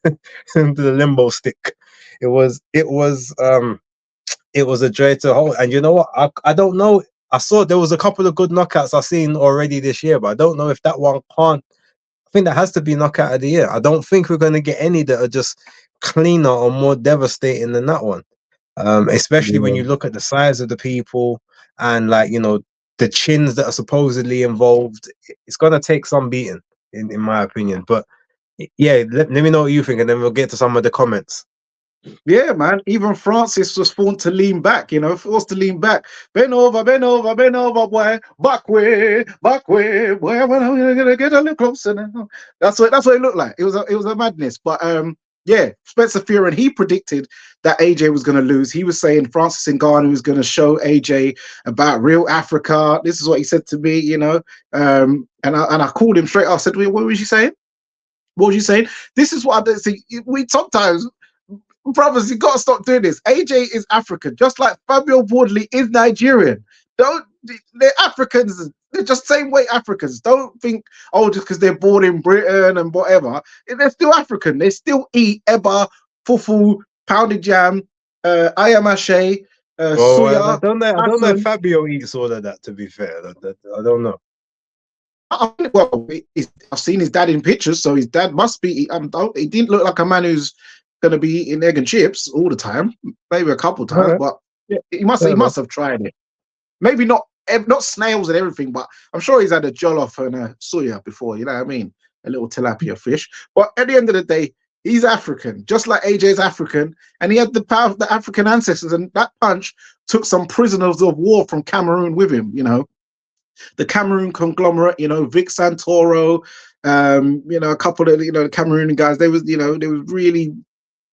limbo stick. It was it was a joy to hold. And you know what? I don't know. I saw there was a couple of good knockouts I've seen already this year, but I don't know if that one can't. I think that has to be knockout of the year. I don't think we're going to get any that are just cleaner or more devastating than that one. Especially when you look at the size of the people and, like, you know, the chins that are supposedly involved. It's going to take some beating, in my opinion. But yeah, let me know what you think, and then we'll get to some of the comments. Yeah, man. Even Francis was forced to lean back, you know, forced to lean back. Bend over, boy. Back way, boy. When I'm gonna get a little closer now. That's what it looked like. It was a madness. But yeah, Spencer Fearon, he predicted that AJ was gonna lose. He was saying Francis Ngannou was gonna show AJ about real Africa. This is what he said to me, you know. And I called him straight up. I said, what was you saying? What was you saying? This is what I don't see. We sometimes, brothers, you gotta stop doing this. AJ is African, just like Fabio Wardley is Nigerian. They're Africans. They're just same way Africans. Don't think, oh, just because they're born in Britain and whatever. They're still African. They still eat eba, fufu, pounded jam, ayamache, suya. I don't know if Fabio eats all of that, to be fair. I don't know. Well, I've seen his dad in pictures, so his dad must be. He didn't look like a man who's going to be eating egg and chips all the time. Maybe a couple times, but he must have tried it. Maybe not snails and everything, but I'm sure he's had a jollof and a suya before. You know what I mean? A little tilapia fish. But at the end of the day, he's African, just like AJ's African, and he had the power of the African ancestors. And that punch took some prisoners of war from Cameroon with him. You know, the Cameroon conglomerate. You know, Vic Santoro. You know, a couple of the Cameroon guys. They was really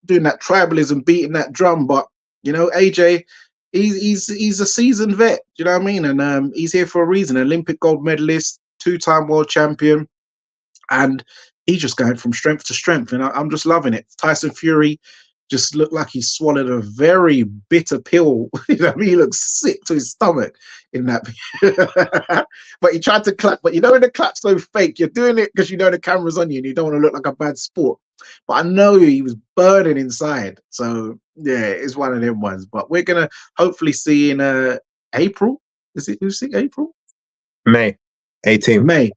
doing that tribalism, beating that drum. But you know, AJ, he's a seasoned vet. You know what I mean? And he's here for a reason. Olympic gold medalist, 2-time world champion, and he's just going from strength to strength. And I'm just loving it. Tyson Fury just looked like he swallowed a very bitter pill. You know what I mean? He looks sick to his stomach in that. But he tried to clap. But you know, when the clap's so fake, you're doing it because you know the camera's on you and you don't want to look like a bad sport. But I know he was burning inside. So yeah, it's one of them ones. But we're gonna hopefully see in April. Is it April? May 18th. May.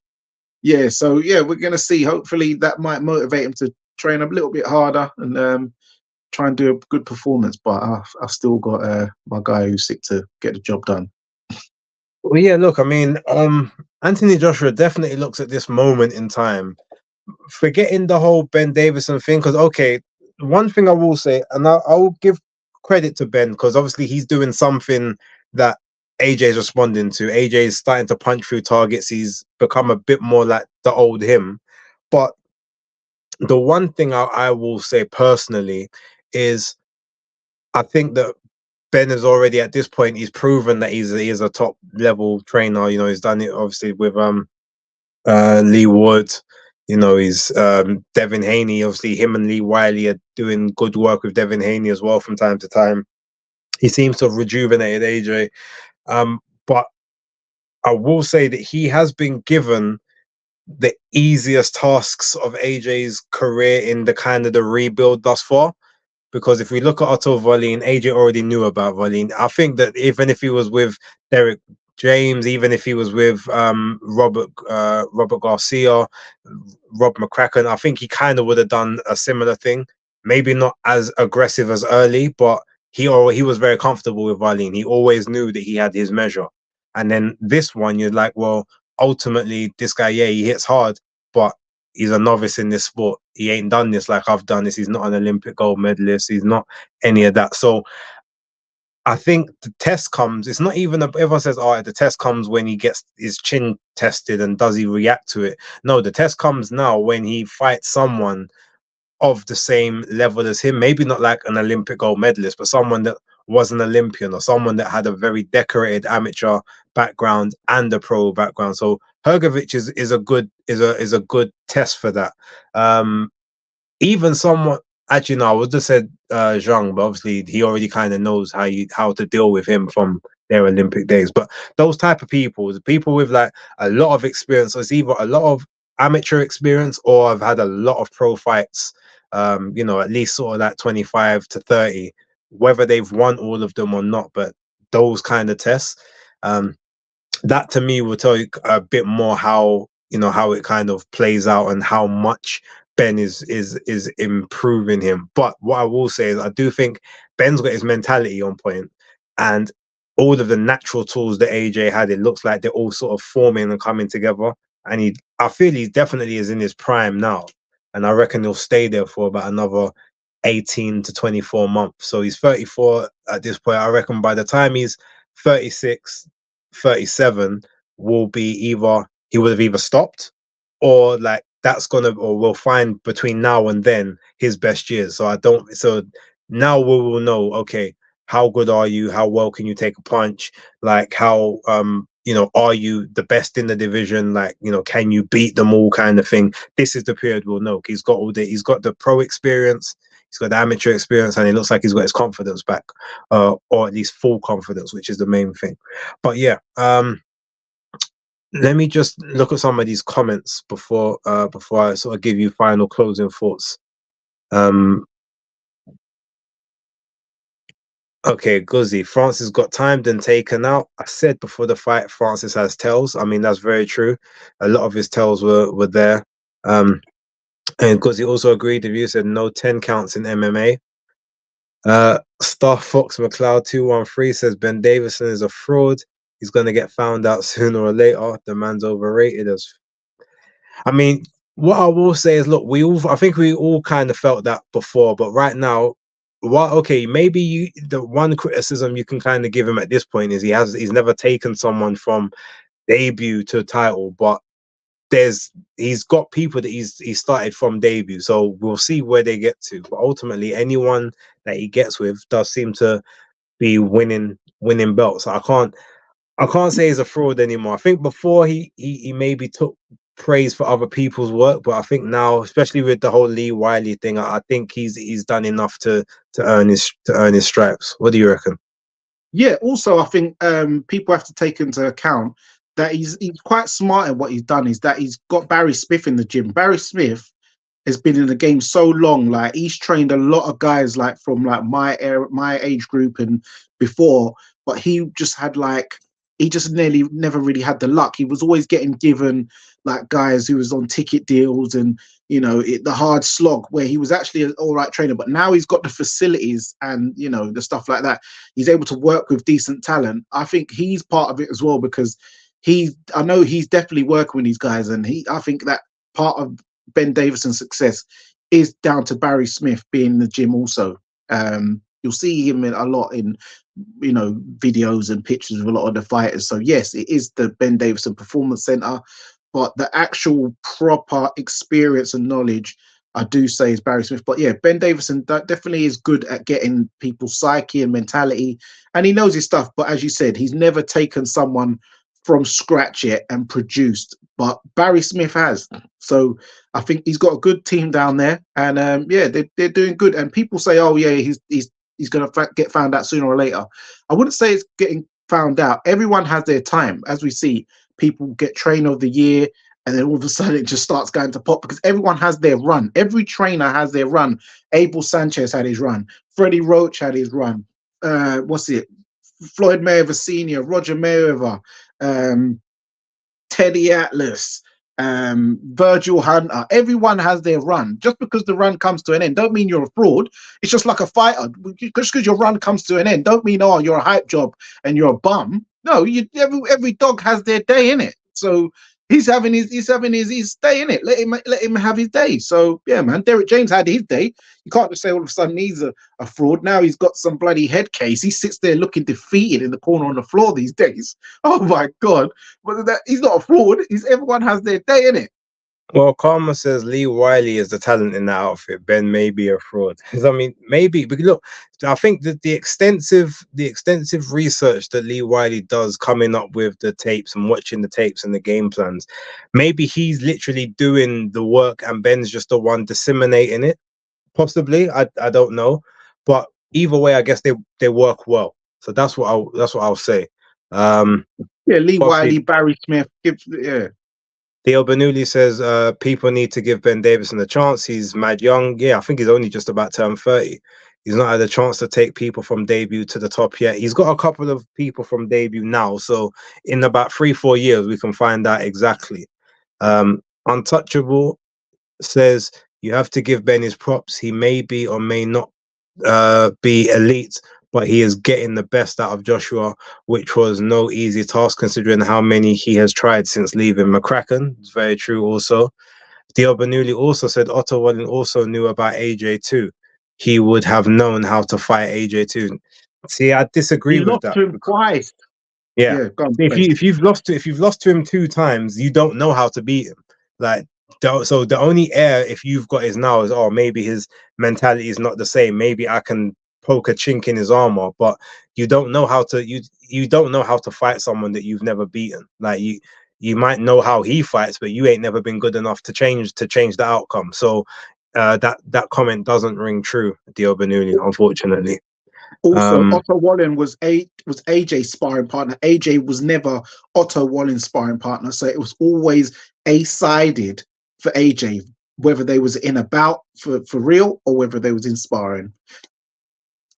Yeah, so yeah, we're gonna see. Hopefully that might motivate him to train a little bit harder and try and do a good performance. But I've still got my guy who's sick to get the job done. Well, yeah, look, I mean, Anthony Joshua definitely looks at this moment in time, forgetting the whole Ben Davison thing. Because, okay, one thing I will say, and I'll give credit to Ben, because obviously he's doing something that AJ is responding to. AJ is starting to punch through targets. He's become a bit more like the old him. But the one thing I will say personally is I think that Ben is already at this point, he's proven that he is a top level trainer. You know, he's done it obviously with Lee Wood. You know, he's Devin Haney. Obviously, him and Lee Wiley are doing good work with Devin Haney as well from time to time. He seems to have rejuvenated AJ. But I will say that he has been given the easiest tasks of AJ's career in the kind of the rebuild thus far. Because if we look at Otto Wallin, AJ already knew about Wallin. I think that even if he was with Derek James, even if he was with Robert Garcia, Rob McCracken, I think he kind of would have done a similar thing. Maybe not as aggressive as early, but he was very comfortable with Wallin. He always knew that he had his measure. And then this one, you're like, well, ultimately, this guy, yeah, he hits hard, but he's a novice in this sport. He ain't done this like I've done this. He's not an Olympic gold medalist. He's not any of that. So I think the test comes. It's not even everyone says, "Oh, the test comes when he gets his chin tested and does he react to it?" No, the test comes now when he fights someone of the same level as him. Maybe not like an Olympic gold medalist, but someone that was an Olympian or someone that had a very decorated amateur background and a pro background. So Hrgović is a good test for that. Even somewhat, actually, no, I would have said Jang, but obviously he already kind of knows how to deal with him from their Olympic days. But those type of people, the people with like a lot of experience, it's either a lot of amateur experience or I've had a lot of pro fights. You know, at least sort of that 25 to 30. whether they've won all of them or not, but those kind of tests, that to me will tell you a bit more how, you know, how it kind of plays out and how much Ben is improving him. But what I will say is I do think Ben's got his mentality on point, and all of the natural tools that AJ had, it looks like they're all sort of forming and coming together. And I feel he definitely is in his prime now, and I reckon he'll stay there for about another 18 to 24 months. So he's 34 at this point. I reckon by the time he's 36, 37, will be either he would have either stopped, or like or we'll find between now and then his best years. So now we will know, okay, how good are you? How well can you take a punch? Like how you know, are you the best in the division? Like, you know, can you beat them all, kind of thing? This is the period we'll know. He's got the pro experience, he's got the amateur experience, and it looks like he's got his confidence back, or at least full confidence, which is the main thing. But yeah, let me just look at some of these comments before I sort of give you final closing thoughts. Okay, Guzzi, Francis got timed and taken out. I said before the fight, Francis has tells. I mean, that's very true. A lot of his tells were there. And Guzzi also agreed with you, said no 10 counts in MMA. Star Fox McLeod 213 says Ben Davison is a fraud. He's going to get found out sooner or later. The man's overrated. I mean, what I will say is, look, I think we all kind of felt that before, but right now, okay, maybe the one criticism you can kind of give him at this point is he's never taken someone from debut to title, but he's got people that he started from debut, so we'll see where they get to. But ultimately, anyone that he gets with does seem to be winning belts. I can't say he's a fraud anymore. I think before he maybe took praise for other people's work, but I think now, especially with the whole Lee Wiley thing, I think he's done enough to earn his stripes. What do you reckon? Yeah. Also, I think people have to take into account that he's quite smart at what he's done. Is that he's got Barry Smith in the gym. Barry Smith has been in the game so long. Like, he's trained a lot of guys like from like my age group and before, but he just had he just never really had the luck. He was always getting given like guys who was on ticket deals and, you know, the hard slog, where he was actually an all right trainer. But now he's got the facilities and, you know, the stuff like that. He's able to work with decent talent. I think he's part of it as well, because I know he's definitely working with these guys, and I think that part of Ben Davison's success is down to Barry Smith being in the gym also. You'll see him a lot in, you know, videos and pictures of a lot of the fighters. So yes, it is the Ben Davison Performance Center, but the actual proper experience and knowledge, I do say, is Barry Smith. But yeah, Ben Davison definitely is good at getting people's psyche and mentality, and he knows his stuff. But as you said, he's never taken someone from scratch yet and produced, but Barry Smith has. So I think he's got a good team down there, and yeah, they're doing good. And people say, oh yeah, he's going to get found out sooner or later. I wouldn't say it's getting found out. Everyone has their time. As we see, people get trainer of the year, and then all of a sudden it just starts going to pop, because everyone has their run. Every trainer has their run. Abel Sanchez had his run. Freddie Roach had his run. Floyd Mayweather Sr., Roger Mayweather, Teddy Atlas, Virgil Hunter. Everyone has their run. Just because the run comes to an end don't mean you're a fraud. It's just like a fighter. Just because your run comes to an end don't mean, oh, you're a hype job and you're a bum. No, every dog has their day in it. So he's having his day in it. Let him have his day. So yeah, man, Derek James had his day. You can't just say all of a sudden he's a fraud. Now he's got some bloody head case. He sits there looking defeated in the corner on the floor these days. Oh my god! But he's not a fraud. Everyone has their day in it. Well, Karma says Lee Wiley is the talent in that outfit. Ben may be a fraud. I mean, maybe, but look, I think that the extensive research that Lee Wiley does, coming up with the tapes and watching the tapes and the game plans, maybe he's literally doing the work and Ben's just the one disseminating it. Possibly, I don't know, but either way, I guess they work well. So that's what I'll say. Yeah, Lee Wiley, Barry Smith, yeah. Theo Bernoulli says people need to give Ben Davison a chance. He's mad young. Yeah, I think he's only just about turned 30. He's not had a chance to take people from debut to the top yet. He's got a couple of people from debut now. So in about 3-4 years, we can find out exactly. Untouchable says, you have to give Ben his props. He may be or may not be elite, but he is getting the best out of Joshua, which was no easy task considering how many he has tried since leaving McCracken. It's very true also. Dio Bernoulli also said Otto Wallin also knew about AJ too. He would have known how to fight AJ too. See, I disagree with that. To him twice. Yeah. If you've lost to him 2 times, you don't know how to beat him. Like, so the only air if you've got is now is, oh, maybe his mentality is not the same. Maybe I can poke a chink in his armor, but you don't know how to you don't know how to fight someone that you've never beaten. Like you might know how he fights, but you ain't never been good enough to change the outcome. So that comment doesn't ring true, Dio Bernoulli, unfortunately. Also, Otto Wallin was AJ's sparring partner. AJ was never Otto Wallin's sparring partner, so it was always a-sided for AJ, whether they was in a bout for real or whether they was in sparring.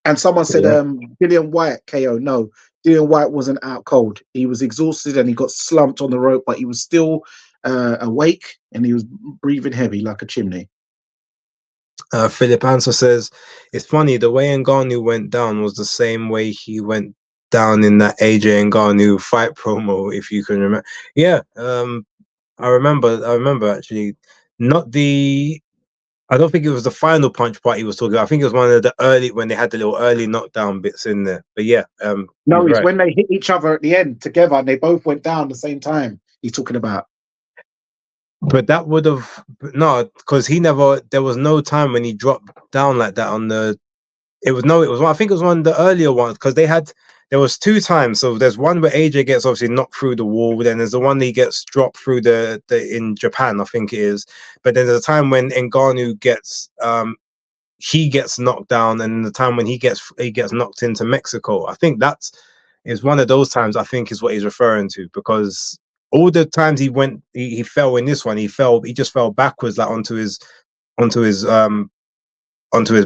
And someone said, Dillian Whyte KO. No, Dillian Whyte wasn't out cold. He was exhausted and he got slumped on the rope, but he was still awake and he was breathing heavy like a chimney. Philip Answer says, it's funny, the way Ngannou went down was the same way he went down in that AJ Ngannou fight promo, if you can remember. Yeah, I remember actually. I don't think it was the final punch part he was talking about. I think it was one of the early, when they had the little early knockdown bits in there. But yeah. No, it's right. When they hit each other at the end together and they both went down at the same time. He's talking about. But that would have, no, because there was no time when he dropped down like that on the, I think it was one of the earlier ones, because there was 2 times. So there's one where AJ gets obviously knocked through the wall, then there's the one that he gets dropped through the in Japan, I think it is. But then there's a time when Ngannou gets he gets knocked down, and the time when he gets knocked into Mexico. I think is one of those times, I think, is what he's referring to, because all the times he fell in this one, he just fell backwards, like onto his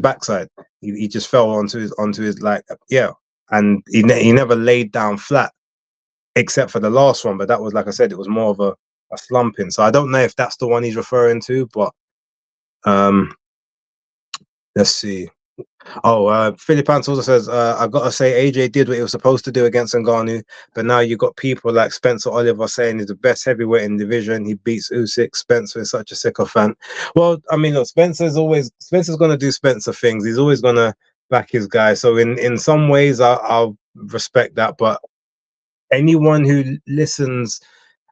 backside. He just fell onto his like, yeah. And he never laid down flat, except for the last one. But that was, like I said, it was more of a slumping. So I don't know if that's the one he's referring to, but let's see. Philip Ants also says, I gotta say AJ did what he was supposed to do against Ngannou, but now you got people like Spencer Oliver saying he's the best heavyweight in the division. He beats Usyk. Spencer is such a sycophant. Well, I mean, look, Spencer's gonna do Spencer things. He's always gonna back his guy. So in some ways, I'll respect that. But anyone who listens,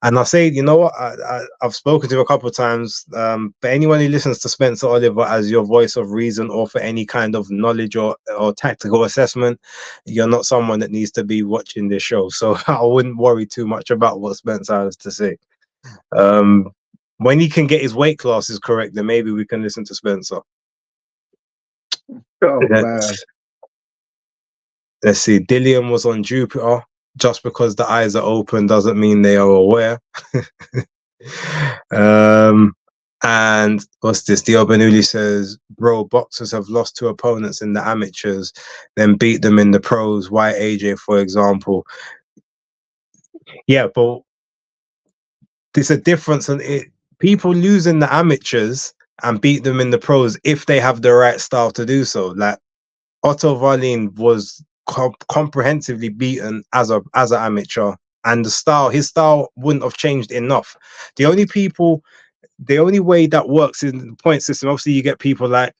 and I say, you know what, I've spoken to him a couple of times, but anyone who listens to Spencer Oliver as your voice of reason or for any kind of knowledge or tactical assessment, you're not someone that needs to be watching this show. So I wouldn't worry too much about what Spencer has to say. When he can get his weight classes correct, then maybe we can listen to Spencer. Oh, man. Let's see. Dillian was on Jupiter. Just because the eyes are open doesn't mean they are aware. And what's this? Dio Bernoulli says, bro, boxers have lost to opponents in the amateurs, then beat them in the pros. Why AJ, for example? Yeah, but there's a difference. People lose in the amateurs and beat them in the pros if they have the right style to do so. Like Otto Wallin was comprehensively beaten as an amateur, and his style wouldn't have changed enough. The only way that works in the point system, obviously you get people like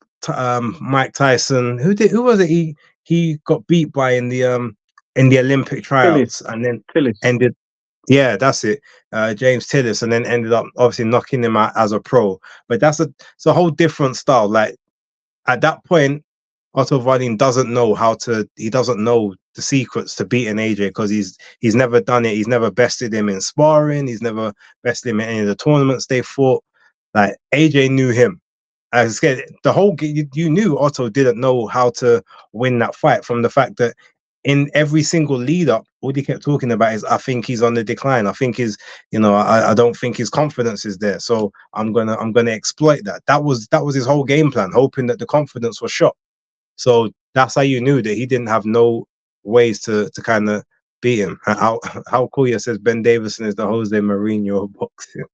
Mike Tyson, who was it he got beat by in the Olympic tryouts, and then ended, yeah, that's it, James Tillis, and then ended up obviously knocking him out as a pro. But it's a whole different style. Like at that point, Otto Wallin doesn't know the secrets to beating AJ, because he's never done it. He's never bested him in sparring. He's never bested him in any of the tournaments they fought. Like AJ knew him. I was scared. The whole you knew Otto didn't know how to win that fight, from the fact that in every single lead up, all he kept talking about is, I think he's on the decline. I think I don't think his confidence is there. So I'm gonna exploit that. That was his whole game plan, hoping that the confidence was shot. So that's how you knew that he didn't have no ways to kind of beat him. How cool you says Ben Davison is the Jose Mourinho of boxing.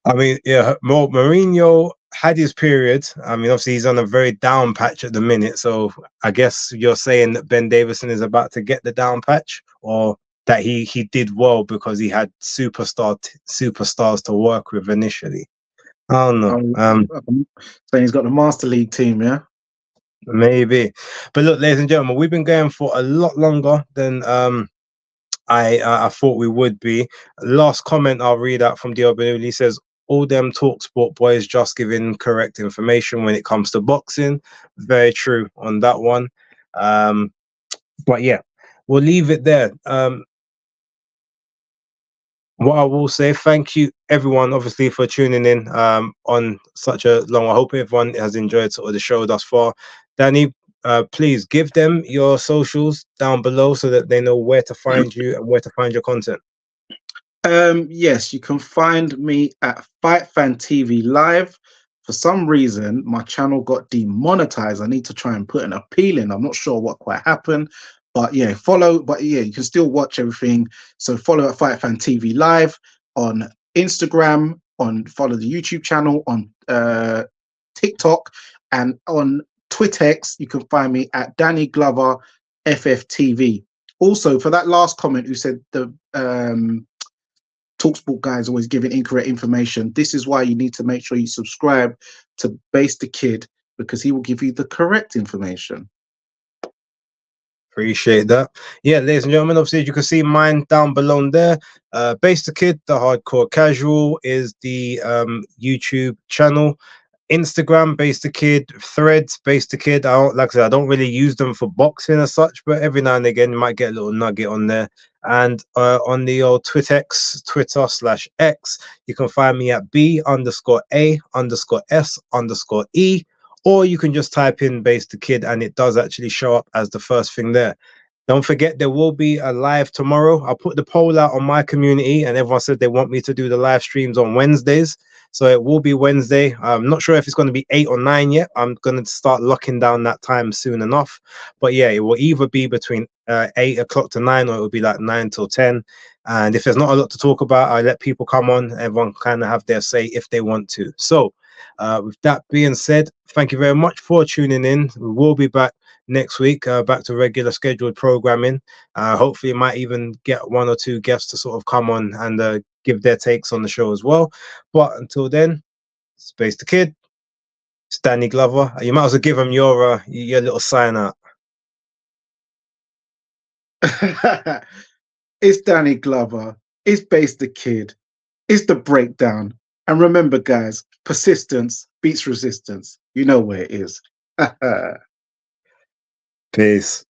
I mean, yeah, Mourinho had his period. I mean, obviously he's on a very down patch at the minute. So I guess you're saying that Ben Davison is about to get the down patch, or that he did well because he had superstars to work with initially. I don't know. So he's got the Master League team, yeah. Maybe, but look, ladies and gentlemen, we've been going for a lot longer than I thought we would be. Last comment I'll read out from Diobanu. He says, all them talk sport boys just giving correct information when it comes to boxing. Very true on that one. But yeah, we'll leave it there. What I will say, thank you everyone, obviously, for tuning in on such a long. I hope everyone has enjoyed sort of the show thus far. Dani, please give them your socials down below so that they know where to find you and where to find your content. Yes, you can find me at Fightfantvlive. For some reason, my channel got demonetized. I need to try and put an appeal in. I'm not sure what quite happened, but yeah, you can still watch everything. So follow at Fightfantvlive on Instagram, follow the YouTube channel on TikTok, and on Twittex, you can find me at Dani Glover FFTV. Also, for that last comment who said the Talksport guys always giving incorrect information, this is why you need to make sure you subscribe to BaseDaKID, because he will give you the correct information. Appreciate that. Yeah, ladies and gentlemen, obviously you can see mine down below there. BaseDaKID, the hardcore casual, is the YouTube channel. Instagram, BaseDaKID, Threads, BaseDaKID. Like I said, I don't really use them for boxing as such, but every now and again you might get a little nugget on there. And on the old Twitter/X, you can find me at B_A_S_E, or you can just type in BaseDaKID and it does actually show up as the first thing there. Don't forget, there will be a live tomorrow. I'll put the poll out on my community, and everyone said they want me to do the live streams on Wednesdays. So it will be Wednesday. I'm not sure if it's going to be 8 or 9 yet. I'm going to start locking down that time soon enough. But yeah, it will either be between 8 o'clock to 9, or it will be like 9 till 10. And if there's not a lot to talk about, I let people come on. Everyone kind of have their say if they want to. So with that being said, thank you very much for tuning in. We will be back next week, back to regular scheduled programming. Hopefully might even get 1 or 2 guests to sort of come on and give their takes on the show as well. But until then, it's BaseDaKID, it's Dani Glover. You might as well give them your little sign out. It's Dani Glover, it's BaseDaKID, it's the breakdown. And remember, guys, persistence beats resistance. You know where it is. Peace.